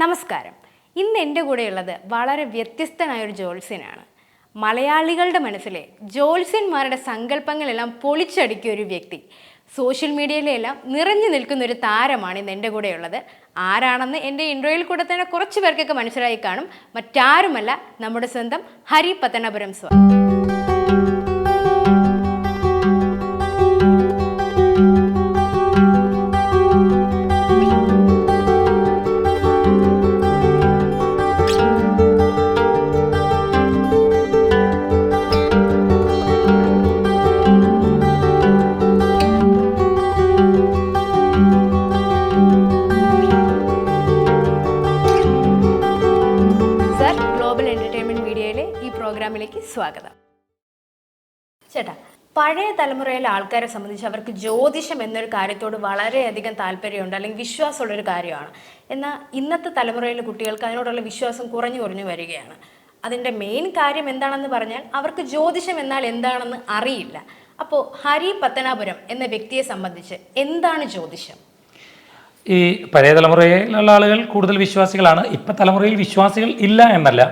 നമസ്കാരം. ഇന്ന് എൻ്റെ കൂടെയുള്ളത് വളരെ വ്യത്യസ്തനായൊരു ജ്യോത്സ്യനാണ്. മലയാളികളുടെ മനസ്സിലെ ജ്യോത്സ്യന്മാരുടെ സങ്കല്പങ്ങളെല്ലാം പൊളിച്ചടുക്കിയ ഒരു വ്യക്തി. സോഷ്യൽ മീഡിയയിലെല്ലാം നിറഞ്ഞു നിൽക്കുന്ന ഒരു താരമാണ് ഇന്ന് എൻ്റെ കൂടെയുള്ളത്. ആരാണെന്ന് എൻ്റെ ഇൻട്രോയിൽ കൂടെ തന്നെ കുറച്ച് പേർക്കൊക്കെ മനസ്സിലായി കാണും. മറ്റാരുമല്ല, നമ്മുടെ സ്വന്തം ഹരി പത്തനാപുരം സർ. പ്രോഗ്രാമിലേക്ക് സ്വാഗതം. ചേട്ടാ, പഴയ തലമുറയിലെ ആൾക്കാരെ സംബന്ധിച്ച് അവർക്ക് ജ്യോതിഷം എന്നൊരു കാര്യത്തോട് വളരെയധികം താല്പര്യമുണ്ട്, അല്ലെങ്കിൽ വിശ്വാസമുള്ളൊരു കാര്യമാണ്. എന്നാൽ ഇന്നത്തെ തലമുറയിലെ കുട്ടികൾക്ക് അതിനോടുള്ള വിശ്വാസം കുറഞ്ഞു വരികയാണ്. അതിൻ്റെ മെയിൻ കാര്യം എന്താണെന്ന് പറഞ്ഞാൽ അവർക്ക് ജ്യോതിഷം എന്നാൽ എന്താണെന്ന് അറിയില്ല. അപ്പോൾ ഹരി പത്തനാപുരം എന്ന വ്യക്തിയെ സംബന്ധിച്ച് എന്താണ് ജ്യോതിഷം? ഈ പഴയ തലമുറയിലുള്ള ആളുകൾ കൂടുതൽ വിശ്വാസികളാണ്. ഇപ്പം തലമുറയിൽ വിശ്വാസികൾ ഇല്ല എന്നല്ല,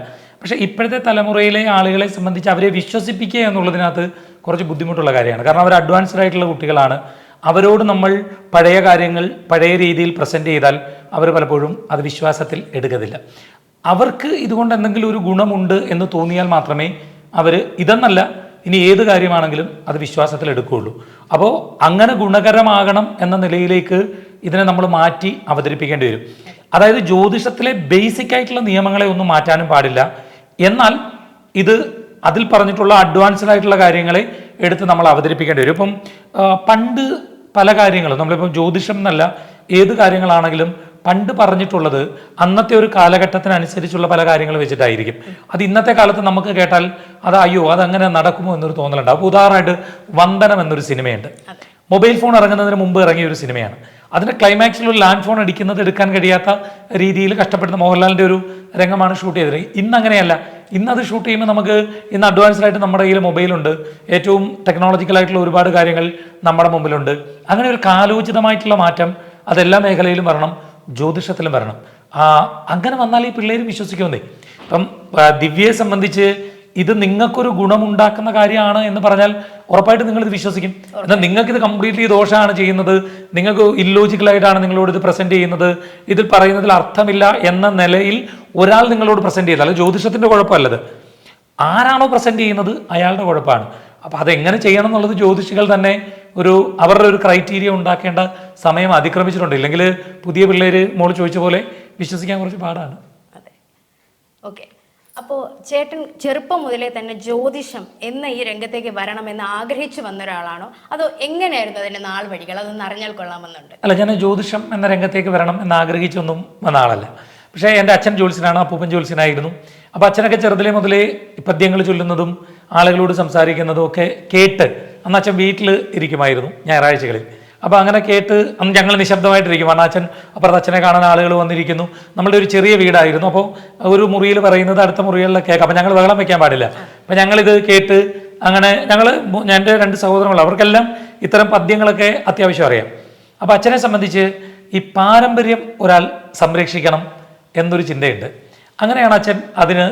പക്ഷേ ഇപ്പോഴത്തെ തലമുറയിലെ ആളുകളെ സംബന്ധിച്ച് അവരെ വിശ്വസിപ്പിക്കുക എന്നുള്ളതിനകത്ത് കുറച്ച് ബുദ്ധിമുട്ടുള്ള കാര്യമാണ്. കാരണം അവർ അഡ്വാൻസ്ഡ് ആയിട്ടുള്ള കുട്ടികളാണ്. അവരോട് നമ്മൾ പഴയ കാര്യങ്ങൾ പഴയ രീതിയിൽ പ്രസൻറ്റ് ചെയ്താൽ അവർ പലപ്പോഴും അത് വിശ്വാസത്തിൽ എടുക്കത്തില്ല. അവർക്ക് ഇതുകൊണ്ട് എന്തെങ്കിലും ഒരു ഗുണമുണ്ട് എന്ന് തോന്നിയാൽ മാത്രമേ അവർ ഇതെന്നല്ല ഇനി ഏത് കാര്യമാണെങ്കിലും അത് വിശ്വാസത്തിൽ എടുക്കുകയുള്ളൂ. അപ്പോൾ അങ്ങനെ ഗുണകരമാകണം എന്ന നിലയിലേക്ക് ഇതിനെ നമ്മൾ മാറ്റി അവതരിപ്പിക്കേണ്ടി വരും. അതായത് ജ്യോതിഷത്തിലെ ബേസിക് ആയിട്ടുള്ള നിയമങ്ങളെ ഒന്നും മാറ്റാനും പാടില്ല. എന്നാൽ ഇത് അതിൽ പറഞ്ഞിട്ടുള്ള അഡ്വാൻസ്ഡ് ആയിട്ടുള്ള കാര്യങ്ങളെ എടുത്ത് നമ്മൾ അവതരിപ്പിക്കേണ്ടി വരും. ഇപ്പം പണ്ട് പല കാര്യങ്ങളും നമ്മളിപ്പം ജ്യോതിഷം എന്നല്ല ഏത് കാര്യങ്ങളാണെങ്കിലും പണ്ട് പറഞ്ഞിട്ടുള്ളത് അന്നത്തെ ഒരു കാലഘട്ടത്തിനനുസരിച്ചുള്ള പല കാര്യങ്ങൾ വെച്ചിട്ടായിരിക്കും. അത് ഇന്നത്തെ കാലത്ത് നമുക്ക് കേട്ടാൽ അതങ്ങനെ നടക്കുമോ എന്നൊരു തോന്നലുണ്ടാവും. അപ്പോൾ ഉദാഹരണമായിട്ട് വന്ദനം എന്നൊരു സിനിമയുണ്ട്. മൊബൈൽ ഫോൺ ഇറങ്ങുന്നതിന് മുമ്പ് ഇറങ്ങിയ ഒരു സിനിമയാണ്. അതിൻ്റെ ക്ലൈമാക്സിൽ ഒരു ലാൻഡ് ഫോൺ എടുക്കാൻ കഴിയാത്ത രീതിയിൽ കഷ്ടപ്പെടുന്ന മോഹൻലാലിൻ്റെ ഒരു രംഗമാണ് ഷൂട്ട് ചെയ്തത്. ഇന്നങ്ങനെയല്ല. ഇന്നത് ഷൂട്ട് ചെയ്യുമ്പോൾ നമുക്ക് ഇന്ന് അഡ്വാൻസ്ഡ് ആയിട്ട് നമ്മുടെ കയ്യിൽ മൊബൈലുണ്ട്. ഏറ്റവും ടെക്നോളജിക്കലായിട്ടുള്ള ഒരുപാട് കാര്യങ്ങൾ നമ്മുടെ മുമ്പിലുണ്ട്. അങ്ങനെ ഒരു കാലോചിതമായിട്ടുള്ള മാറ്റം അതെല്ലാ മേഖലയിലും വരണം, ജ്യോതിഷത്തിലും വരണം. അങ്ങനെ വന്നാൽ ഈ പിള്ളേർ വിശ്വസിക്കുന്നേ. ഇപ്പം ദിവ്യയെ സംബന്ധിച്ച് ഇത് നിങ്ങൾക്കൊരു ഗുണമുണ്ടാക്കുന്ന കാര്യമാണ് എന്ന് പറഞ്ഞാൽ ഉറപ്പായിട്ട് നിങ്ങളിത് വിശ്വസിക്കും. എന്നാൽ നിങ്ങൾക്കിത് കംപ്ലീറ്റ്ലി ദോഷമാണ് ചെയ്യുന്നത്, നിങ്ങൾക്ക് ഇല്ലോജിക്കലായിട്ടാണ് നിങ്ങളോട് ഇത് പ്രസന്റ് ചെയ്യുന്നത്, ഇതിൽ പറയുന്നതിൽ അർത്ഥമില്ല എന്ന നിലയിൽ ഒരാൾ നിങ്ങളോട് പ്രസന്റ് ചെയ്താൽ ജ്യോതിഷത്തിന്റെ കുഴപ്പമല്ലത്. ആരാണോ പ്രസന്റ് ചെയ്യുന്നത് അയാളുടെ കുഴപ്പമാണ്. അപ്പം അതെങ്ങനെ ചെയ്യണം എന്നുള്ളത് ജ്യോതിഷികൾ തന്നെ അവരുടെ ഒരു ക്രൈറ്റീരിയ ഉണ്ടാക്കേണ്ട സമയം അതിക്രമിച്ചിട്ടുണ്ട്. ഇല്ലെങ്കിൽ പുതിയ പിള്ളേർ മോള് ചോദിച്ച പോലെ വിശ്വസിക്കാൻ കുറച്ച് പാടാണ്. അതെ, ഓക്കെ. അപ്പോൾ ചേട്ടൻ ചെറുപ്പം മുതലേ തന്നെ ജ്യോതിഷം എന്ന ഈ രംഗത്തേക്ക് വരണമെന്ന് ആഗ്രഹിച്ചു വന്ന ഒരാളാണോ, അതോ എങ്ങനെയായിരുന്നു അതിൻ്റെ നാൾ വഴികൾ? അതൊന്ന് അറിഞ്ഞാൽ കൊള്ളാമെന്നുണ്ട്. അല്ല, ഞാൻ ജ്യോതിഷം എന്ന രംഗത്തേക്ക് വരണം എന്ന് ആഗ്രഹിച്ചൊന്നും വന്ന ആളല്ല. പക്ഷേ എൻ്റെ അച്ഛൻ ജ്യോത്സ്യനാണ്, അപ്പൂപ്പൻ ജ്യോത്സ്യനായിരുന്നു. അപ്പോൾ അച്ഛനൊക്കെ ചെറുതിലെ മുതലേ പദ്യങ്ങൾ ചൊല്ലുന്നതും ആളുകളോട് സംസാരിക്കുന്നതും ഒക്കെ കേട്ട് അന്ന് അച്ഛൻ വീട്ടിൽ ഇരിക്കുമായിരുന്നു ഞായറാഴ്ചകളിൽ. അപ്പോൾ അങ്ങനെ കേട്ട് അന്ന് ഞങ്ങൾ നിശബ്ദമായിട്ടിരിക്കും. കാരണം അപ്പുറത്ത് അച്ഛനെ കാണാൻ ആളുകൾ വന്നിരിക്കുന്നു. നമ്മളുടെ ഒരു ചെറിയ വീടായിരുന്നു. അപ്പോൾ ഒരു മുറിയിൽ പറയുന്നത് അടുത്ത മുറികളിലെ കേൾക്കാം. അപ്പോൾ ഞങ്ങൾ ബഹളം വയ്ക്കാൻ പാടില്ല. അപ്പോൾ ഞങ്ങളിത് കേട്ട് അങ്ങനെ എൻ്റെ 2 സഹോദരങ്ങൾ, അവർക്കെല്ലാം ഇത്തരം പദ്യങ്ങളൊക്കെ അത്യാവശ്യം അറിയാം. അപ്പോൾ അച്ഛനെ സംബന്ധിച്ച് ഈ പാരമ്പര്യം ഒരാൾ സംരക്ഷിക്കണം എന്നൊരു ചിന്തയുണ്ട്. അങ്ങനെയാണ് അച്ഛൻ അതിന്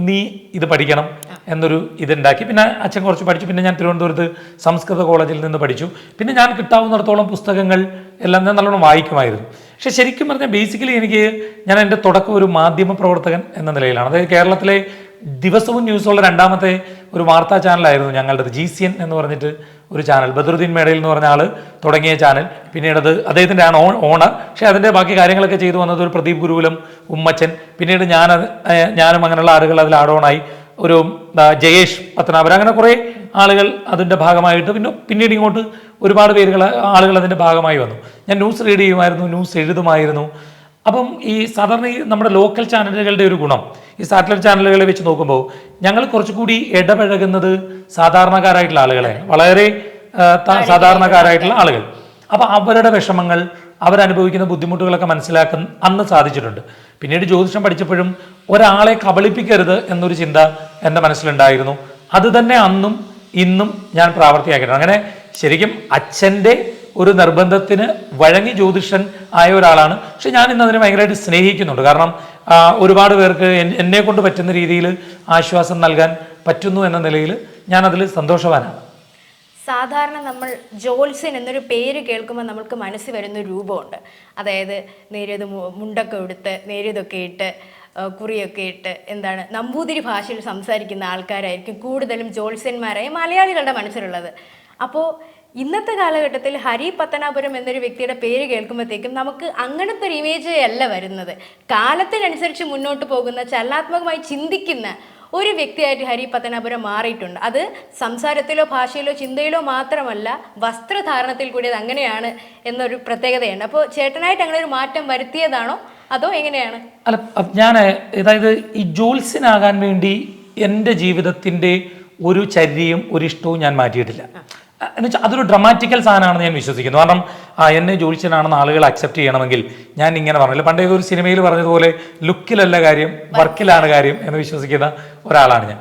നീ ഇത് പഠിക്കണം എന്നൊരു ഇതുണ്ടാക്കി. പിന്നെ അച്ഛൻ കുറച്ച് പഠിച്ചു. പിന്നെ ഞാൻ തിരുവനന്തപുരത്ത് സംസ്കൃത കോളേജിൽ നിന്ന് പഠിച്ചു. പിന്നെ ഞാൻ കിട്ടാവുന്നിടത്തോളം പുസ്തകങ്ങൾ എല്ലാം ഞാൻ നല്ലോണം വായിക്കുമായിരുന്നു. പക്ഷെ ശരിക്കും പറഞ്ഞാൽ ബേസിക്കലി ഞാൻ എൻ്റെ തുടക്കം ഒരു മാധ്യമ പ്രവർത്തകൻ എന്ന നിലയിലാണ്. അതായത് കേരളത്തിലെ ദിവസവും ന്യൂസുള്ള രണ്ടാമത്തെ ഒരു വാർത്താ ചാനലായിരുന്നു ഞങ്ങളുടേത്. GCN എന്ന് പറഞ്ഞിട്ട് ഒരു ചാനൽ, ബദറുദ്ദീൻ മേടയിൽ എന്ന് പറഞ്ഞ ആൾ തുടങ്ങിയ ചാനൽ. പിന്നീട് അത് അദ്ദേഹത്തിൻ്റെ ആണ് ഓണർ. പക്ഷേ അതിൻ്റെ ബാക്കി കാര്യങ്ങളൊക്കെ ചെയ്തു വന്നത് ഒരു പ്രദീപ് ഗുരുകുലം, ഉമ്മച്ചൻ, പിന്നീട് ഞാനും അങ്ങനെയുള്ള ആളുകൾ അതിൽ ആഡോണായി, ഒരു ജയേഷ് പത്തനാപുരം, അങ്ങനെ കുറേ ആളുകൾ അതിൻ്റെ ഭാഗമായിട്ട് പിന്നീട് ഇങ്ങോട്ട് ഒരുപാട് ആളുകൾ അതിൻ്റെ ഭാഗമായി വന്നു. ഞാൻ ന്യൂസ് റീഡ് ചെയ്യുമായിരുന്നു, ന്യൂസ് എഴുതുമായിരുന്നു. അപ്പം ഈ സാധാരണ നമ്മുടെ ലോക്കൽ ചാനലുകളുടെ ഒരു ഗുണം ഈ സാറ്റലൈറ്റ് ചാനലുകളെ വെച്ച് നോക്കുമ്പോൾ ഞങ്ങൾ കുറച്ചുകൂടി ഇടപഴകുന്നത് സാധാരണക്കാരായിട്ടുള്ള ആളുകളെ, വളരെ സാധാരണക്കാരായിട്ടുള്ള ആളുകൾ. അപ്പം അവരുടെ വിഷമങ്ങൾ, അവരനുഭവിക്കുന്ന ബുദ്ധിമുട്ടുകളൊക്കെ മനസ്സിലാക്കാൻ അന്ന് സാധിച്ചിട്ടുണ്ട്. പിന്നീട് ജ്യോതിഷം പഠിച്ചപ്പോഴും ഒരാളെ കബളിപ്പിക്കരുത് എന്നൊരു ചിന്ത എൻ്റെ മനസ്സിലുണ്ടായിരുന്നു. അത് തന്നെ അന്നും ഇന്നും ഞാൻ പ്രാവർത്തിയാക്കിയിട്ടുണ്ട്. അങ്ങനെ ശരിക്കും അച്ഛൻ്റെ ഒരു നിർബന്ധത്തിന് വഴങ്ങി ജ്യോതിഷൻ ആയ ഒരാളാണ്. പക്ഷെ ഞാൻ ഇന്ന് അതിനെ ഭയങ്കരമായിട്ട് സ്നേഹിക്കുന്നുണ്ട്. കാരണം ഒരുപാട് പേർക്ക് എന്നെ കൊണ്ട് പറ്റുന്ന രീതിയിൽ ആശ്വാസം നൽകാൻ പറ്റുന്നു എന്ന നിലയിൽ ഞാനതിൽ സന്തോഷവാനാണ്. സാധാരണ നമ്മൾ ജോത്സ്യൻ എന്നൊരു പേര് കേൾക്കുമ്പോൾ നമ്മൾക്ക് മനസ്സിൽ വരുന്ന രൂപമുണ്ട്. അതായത് നേരിയത് മുണ്ടൊക്കെ ഉടുത്ത് നേരിയതൊക്കെ ഇട്ട് കുറിയൊക്കെ ഇട്ട് എന്താണ് നമ്പൂതിരി ഭാഷയിൽ സംസാരിക്കുന്ന ആൾക്കാരായിരിക്കും കൂടുതലും ജോത്സ്യന്മാരായ മലയാളികളുടെ മനസ്സിലുള്ളത്. അപ്പോൾ ഇന്നത്തെ കാലഘട്ടത്തിൽ ഹരി പത്തനാപുരം എന്നൊരു വ്യക്തിയുടെ പേര് കേൾക്കുമ്പോഴത്തേക്കും നമുക്ക് അങ്ങനത്തെ ഒരു ഇമേജേ അല്ല വരുന്നത്. കാലത്തിനനുസരിച്ച് മുന്നോട്ട് പോകുന്ന ചലനാത്മകമായി ചിന്തിക്കുന്ന ഒരു വ്യക്തിയായിട്ട് ഹരി പത്തനാപുരം മാറിയിട്ടുണ്ട്. അത് സംസാരത്തിലോ ഭാഷയിലോ ചിന്തയിലോ മാത്രമല്ല, വസ്ത്രധാരണത്തിൽ കൂടി അത് അങ്ങനെയാണ് എന്നൊരു പ്രത്യേകതയുണ്ട്. അപ്പോൾ ചേട്ടനായിട്ട് അങ്ങനെ ഒരു മാറ്റം വരുത്തിയതാണോ അതോ എങ്ങനെയാണ്? അല്ല, ഞാൻ അതായത് ഈ ജോത്സ്യനാകാൻ വേണ്ടി എൻ്റെ ജീവിതത്തിൻ്റെ ഒരു ചര്യയും ഒരു ഇഷ്ടവും ഞാൻ മാറ്റിയിട്ടില്ല. എന്നുവെച്ചാൽ അതൊരു ഡ്രമാറ്റിക്കൽ സാധനമാണെന്ന് ഞാൻ വിശ്വസിക്കുന്നു. കാരണം എന്നെ ജോത്സ്യനാണെന്ന് ആളുകൾ അക്സെപ്റ്റ് ചെയ്യണമെങ്കിൽ ഞാൻ ഇങ്ങനെ പറഞ്ഞില്ല. പണ്ടേ ഒരു സിനിമയിൽ പറഞ്ഞതുപോലെ ലുക്കിലല്ല കാര്യം, വർക്കിലാണ് കാര്യം എന്ന് വിശ്വസിക്കുന്ന ഒരാളാണ് ഞാൻ.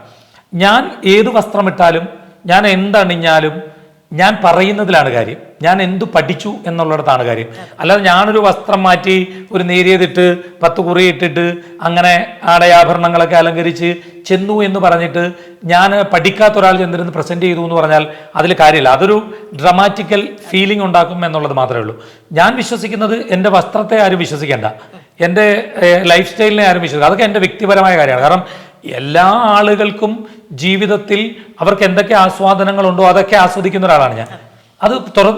ഞാൻ ഏത് വസ്ത്രമിട്ടാലും, ഞാൻ എന്തണിഞ്ഞാലും ഞാൻ പറയുന്നതിലാണ് കാര്യം, ഞാൻ എന്തു പഠിച്ചു എന്നുള്ളിടത്താണ് കാര്യം. അല്ലാതെ ഞാനൊരു വസ്ത്രം മാറ്റി ഒരു നേരിയതിട്ട് 10 കുറി ഇട്ടിട്ട് അങ്ങനെ ആടയാഭരണങ്ങളൊക്കെ അലങ്കരിച്ച് ചെന്നു എന്ന് പറഞ്ഞിട്ട് ഞാൻ പഠിക്കാത്ത ഒരാൾ ചെന്നിരുന്ന് പ്രസന്റ് ചെയ്തു എന്ന് പറഞ്ഞാൽ അതിൽ കാര്യമില്ല. അതൊരു ഡ്രമാറ്റിക്കൽ ഫീലിംഗ് ഉണ്ടാക്കും എന്നുള്ളത് മാത്രമേ ഉള്ളൂ. ഞാൻ വിശ്വസിക്കുന്നത് എൻ്റെ വസ്ത്രത്തെ ആരും വിശ്വസിക്കേണ്ട, എൻ്റെ ലൈഫ് സ്റ്റൈലിനെ ആരും വിശ്വസിക്കുക. അതൊക്കെ എൻ്റെ വ്യക്തിപരമായ കാര്യമാണ്. കാരണം എല്ലാ ആളുകൾക്കും ജീവിതത്തിൽ അവർക്ക് എന്തൊക്കെ ആസ്വാദനങ്ങളുണ്ടോ അതൊക്കെ ആസ്വദിക്കുന്ന ഒരാളാണ് ഞാൻ. അത്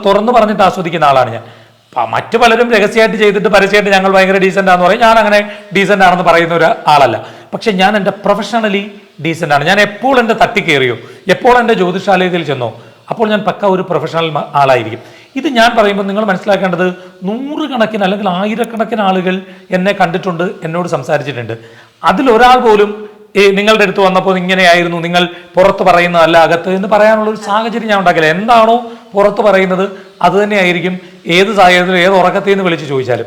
തുറന്നു പറഞ്ഞിട്ട് ആസ്വദിക്കുന്ന ആളാണ് ഞാൻ. മറ്റു പലരും രഹസ്യമായിട്ട് ചെയ്തിട്ട് പരസ്യമായിട്ട് ഞങ്ങൾ ഭയങ്കര ഡീസൻ്റ് ആണെന്ന് പറയും. ഞാൻ അങ്ങനെ ഡീസൻ്റ് ആണെന്ന് പറയുന്ന ഒരു ആളല്ല. പക്ഷെ ഞാൻ എൻ്റെ പ്രൊഫഷണലി ഡീസൻ്റ് ആണ്. ഞാൻ എപ്പോൾ എൻ്റെ തട്ടിക്കേറിയോ, എപ്പോൾ എൻ്റെ ജ്യോതിഷാലയത്തിൽ ചെന്നോ, അപ്പോൾ ഞാൻ പക്ക ഒരു പ്രൊഫഷണൽ ആളായിരിക്കും. ഇത് ഞാൻ പറയുമ്പോൾ നിങ്ങൾ മനസ്സിലാക്കേണ്ടത് 100 കണക്കിന് അല്ലെങ്കിൽ 1000 ആളുകൾ എന്നെ കണ്ടിട്ടുണ്ട്, എന്നോട് സംസാരിച്ചിട്ടുണ്ട്. അതിലൊരാൾ പോലും നിങ്ങളുടെ അടുത്ത് വന്നപ്പോൾ ഇങ്ങനെയായിരുന്നു, നിങ്ങൾ പുറത്ത് പറയുന്നതല്ല അകത്ത് എന്ന് പറയാനുള്ള ഒരു സാഹചര്യം ഞാൻ ഉണ്ടാക്കില്ല. എന്താണോ പുറത്ത് പറയുന്നത് അത് തന്നെയായിരിക്കും ഏത് സാഹചര്യത്തിലും ഏത് ഉറക്കത്തിൽ നിന്ന് വിളിച്ച് ചോദിച്ചാലും.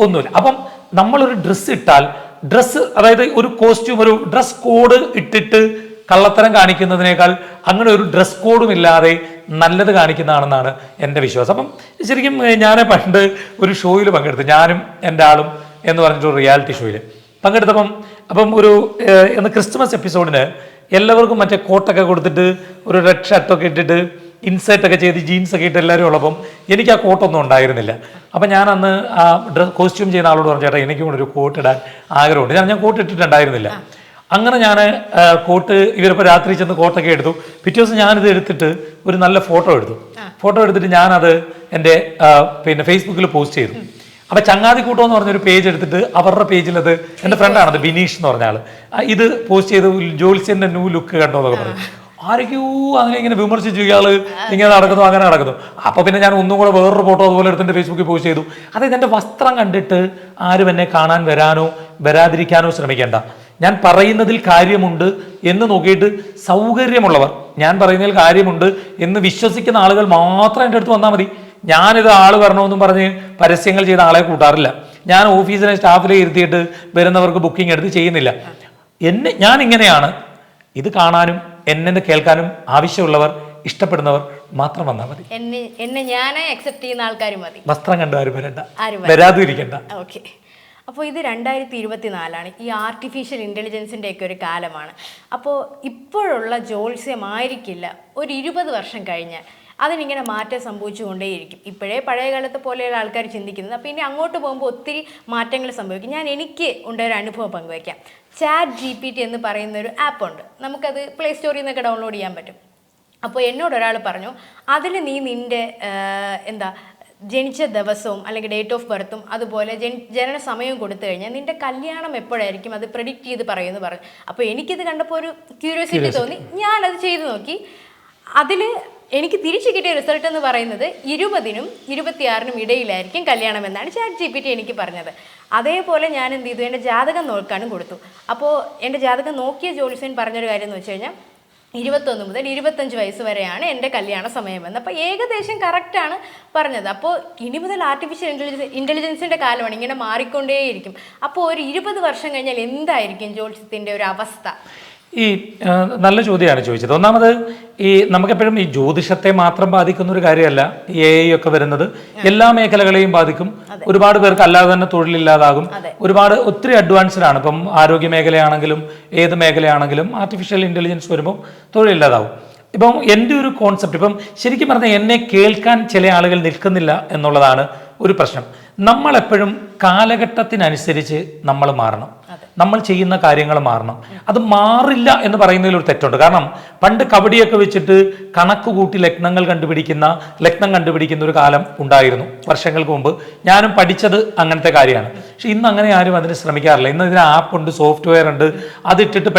ഒന്നുമില്ല. അപ്പം നമ്മളൊരു ഡ്രസ്സ് ഇട്ടാൽ, അതായത് ഒരു കോസ്റ്റ്യൂം, ഒരു ഡ്രസ് കോഡ് ഇട്ടിട്ട് കള്ളത്തരം കാണിക്കുന്നതിനേക്കാൾ അങ്ങനെ ഒരു ഡ്രസ് കോഡും ഇല്ലാതെ നല്ലത് കാണിക്കുന്നതാണെന്നാണ് എൻ്റെ വിശ്വാസം. അപ്പം ശരിക്കും ഞാൻ പണ്ട് ഒരു ഷോയിൽ പങ്കെടുത്തു, ഞാനും എൻ്റെ ആളും എന്ന് പറഞ്ഞിട്ടൊരു റിയാലിറ്റി ഷോയിൽ അപ്പം ഒരു ക്രിസ്മസ് എപ്പിസോഡിന് എല്ലാവർക്കും മറ്റേ കോട്ടൊക്കെ കൊടുത്തിട്ട് ഒരു റെഡ് ഷർട്ടൊക്കെ ഇട്ടിട്ട് ഇൻസേർട്ടൊക്കെ ചെയ്ത് ജീൻസൊക്കെ ഇട്ട് എല്ലാവരും ഉള്ളപ്പം എനിക്ക് ആ കോട്ടൊന്നും ഉണ്ടായിരുന്നില്ല. അപ്പം ഞാൻ അന്ന് ആ കോസ്റ്റ്യൂം ചെയ്യുന്ന ആളോട് പറഞ്ഞു, ചേട്ടാ എനിക്കും കൂടെ ഒരു കോട്ട് ഇടാൻ ആഗ്രഹമുണ്ട്. ഞാൻ കോട്ട് ഇട്ടിട്ടുണ്ടായിരുന്നില്ല. അങ്ങനെ ഞാൻ കോട്ട് ഇവരിപ്പോൾ രാത്രി ചെന്ന് കോട്ടൊക്കെ എടുത്തു. പിറ്റേ ദിവസം ഞാനിത് എടുത്തിട്ട് ഒരു നല്ല ഫോട്ടോ എടുത്തിട്ട് ഞാനത് എൻ്റെ ഫേസ്ബുക്കിൽ പോസ്റ്റ് ചെയ്തു. അപ്പൊ ചങ്ങാതിക്കൂട്ടം എന്ന് പറഞ്ഞൊരു പേജ് എടുത്തിട്ട് അവരുടെ പേജിൽ അത് എൻ്റെ ഫ്രണ്ടാണത് ബിനീഷ് എന്ന് പറഞ്ഞ ആള് ഇത് പോസ്റ്റ് ചെയ്ത് ജോത്സ്യന്റെ ന്യൂ ലുക്ക് കണ്ടോ എന്നൊക്കെ പറഞ്ഞു. ആരൊക്കെയോ അതിനെ ഇങ്ങനെ വിമർശിച്ചു, ഇയാള് ഇങ്ങനെ നടക്കുന്നു അങ്ങനെ നടക്കുന്നു. അപ്പൊ പിന്നെ ഞാൻ ഒന്നും കൂടെ വേറൊരു ഫോട്ടോ അതുപോലെ എടുത്തിട്ട് ഫേസ്ബുക്കിൽ പോസ്റ്റ് ചെയ്തു. അതായത് എൻ്റെ വസ്ത്രം കണ്ടിട്ട് ആരും എന്നെ കാണാൻ വരാനോ വരാതിരിക്കാനോ ശ്രമിക്കേണ്ട. ഞാൻ പറയുന്നതിൽ കാര്യമുണ്ട് എന്ന് നോക്കിയിട്ട് സൗകര്യമുള്ളവർ, ഞാൻ പറയുന്നതിൽ കാര്യമുണ്ട് എന്ന് വിശ്വസിക്കുന്ന ആളുകൾ മാത്രം എൻ്റെ അടുത്ത് വന്നാൽ മതി. ഞാനിത് ആള് വരണമെന്നും പറഞ്ഞ് പരസ്യങ്ങൾ ചെയ്ത ആളെ കൂട്ടാറില്ല. ഞാൻ ഓഫീസിലെ സ്റ്റാഫിലെ ഇരുത്തിയിട്ട് വരുന്നവർക്ക് ബുക്കിംഗ് എടുത്ത് ചെയ്യുന്നില്ല. ഞാൻ ഇങ്ങനെയാണ്. ഇത് കാണാനും എന്നെ കേൾക്കാനും ആവശ്യമുള്ളവർ, ഇഷ്ടപ്പെടുന്നവർ മാത്രം വന്നാൽ മതി. എന്നെ ഞാനേ അക്സെപ്റ്റ് ചെയ്യുന്ന ആൾക്കാർ മതി. വസ്ത്രം കണ്ടു ആരും വരണ്ട, വരാതും ഇരിക്കണ്ട. ഓക്കെ. അപ്പോൾ ഇത് 2024 ഈ ആർട്ടിഫിഷ്യൽ ഇൻ്റലിജൻസിൻ്റെ ഒക്കെ ഒരു കാലമാണ്. അപ്പോൾ ഇപ്പോഴുള്ള ജോത്സ്യമായിരിക്കില്ല ഒരു 20 വർഷം കഴിഞ്ഞാൽ അതിനിങ്ങനെ മാറ്റം സംഭവിച്ചുകൊണ്ടേയിരിക്കും. ഇപ്പോഴേ പഴയ കാലത്തെ പോലെയുള്ള ആൾക്കാർ ചിന്തിക്കുന്നത്. അപ്പോൾ ഇനി അങ്ങോട്ട് പോകുമ്പോൾ ഒത്തിരി മാറ്റങ്ങൾ സംഭവിക്കും. എനിക്ക് ഒരു അനുഭവം പങ്കുവയ്ക്കാം. ChatGPT എന്ന് പറയുന്ന ഒരു ആപ്പുണ്ട്. നമുക്കത് പ്ലേ സ്റ്റോറിൽ നിന്നൊക്കെ ഡൗൺലോഡ് ചെയ്യാൻ പറ്റും. അപ്പോൾ എന്നോട് ഒരാൾ പറഞ്ഞു, അതിൽ നീ നിൻ്റെ ജനിച്ച ദിവസവും അല്ലെങ്കിൽ ഡേറ്റ് ഓഫ് ബർത്തും അതുപോലെ ജനന സമയവും കൊടുത്തു കഴിഞ്ഞാൽ നിൻ്റെ കല്യാണം എപ്പോഴായിരിക്കും അത് പ്രെഡിക്റ്റ് ചെയ്ത് പറയുമെന്ന് പറഞ്ഞു. അപ്പോൾ എനിക്കിത് കണ്ടപ്പോൾ ഒരു ക്യൂരിയോസിറ്റി തോന്നി. ഞാനത് ചെയ്തു നോക്കി. അതിൽ എനിക്ക് തിരിച്ചു കിട്ടിയ റിസൾട്ട് എന്ന് പറയുന്നത് 20നും 26നും ഇടയിലായിരിക്കും കല്യാണം എന്നാണ് ChatGPT എനിക്ക് പറഞ്ഞത്. അതേപോലെ ഞാൻ എന്ത് ചെയ്തു, എൻ്റെ ജാതകം നോക്കാനും കൊടുത്തു. അപ്പോൾ എൻ്റെ ജാതകം നോക്കിയ ജോത്സ്യൻ പറഞ്ഞൊരു കാര്യം എന്ന് വെച്ച് കഴിഞ്ഞാൽ 21 മുതൽ 25 വയസ്സ് വരെയാണ് എൻ്റെ കല്യാണ സമയമെന്ന്. അപ്പോൾ ഏകദേശം കറക്റ്റാണ് പറഞ്ഞത്. അപ്പോൾ ഇനി മുതൽ ആർട്ടിഫിഷ്യൽ ഇൻ്റലിജൻസിൻ്റെ കാലമാണ്, ഇങ്ങനെ മാറിക്കൊണ്ടേയിരിക്കും. അപ്പോൾ ഒരു 20 വർഷം കഴിഞ്ഞാൽ എന്തായിരിക്കും ജോത്സ്യത്തിൻ്റെ ഒരു അവസ്ഥ? ഈ നല്ല ചോദ്യമാണ് ചോദിച്ചത്. ഒന്നാമത് ഈ നമുക്കെപ്പോഴും ഈ ജ്യോതിഷത്തെ മാത്രം ബാധിക്കുന്ന ഒരു കാര്യമല്ല ഈ AI ഒക്കെ വരുന്നത്, എല്ലാ മേഖലകളെയും ബാധിക്കും. ഒരുപാട് പേർക്ക് അല്ലാതെ തന്നെ തൊഴിലില്ലാതാകും. ഒത്തിരി അഡ്വാൻസ്ഡ് ആണ്. ഇപ്പം ആരോഗ്യ മേഖലയാണെങ്കിലും ഏത് മേഖലയാണെങ്കിലും ആർട്ടിഫിഷ്യൽ ഇന്റലിജൻസ് വരുമ്പോൾ തൊഴിലില്ലാതാവും. ഇപ്പം എൻ്റെ ഒരു കോൺസെപ്റ്റ്, ഇപ്പം ശരിക്കും പറഞ്ഞാൽ എന്നെ കേൾക്കാൻ ചില ആളുകൾ നിൽക്കുന്നില്ല എന്നുള്ളതാണ് ഒരു പ്രശ്നം. നമ്മളെപ്പോഴും കാലഘട്ടത്തിനനുസരിച്ച് നമ്മൾ മാറണം, നമ്മൾ ചെയ്യുന്ന കാര്യങ്ങൾ മാറണം. അത് മാറില്ല എന്ന് പറയുന്നതിൽ ഒരു തെറ്റുണ്ട്. കാരണം പണ്ട് കബഡിയൊക്കെ വെച്ചിട്ട് കണക്ക് കൂട്ടി ലഗ്നം കണ്ടുപിടിക്കുന്ന ഒരു കാലം ഉണ്ടായിരുന്നു വർഷങ്ങൾക്ക് മുമ്പ്. ഞാനും പഠിച്ചത് അങ്ങനത്തെ കാര്യമാണ്. പക്ഷെ ഇന്ന് അങ്ങനെ ആരും അതിന് ശ്രമിക്കാറില്ല. ഇന്ന് ഇതിന് ആപ്പുണ്ട്, സോഫ്റ്റ്വെയർ ഉണ്ട്. അതിട്ടിട്ട്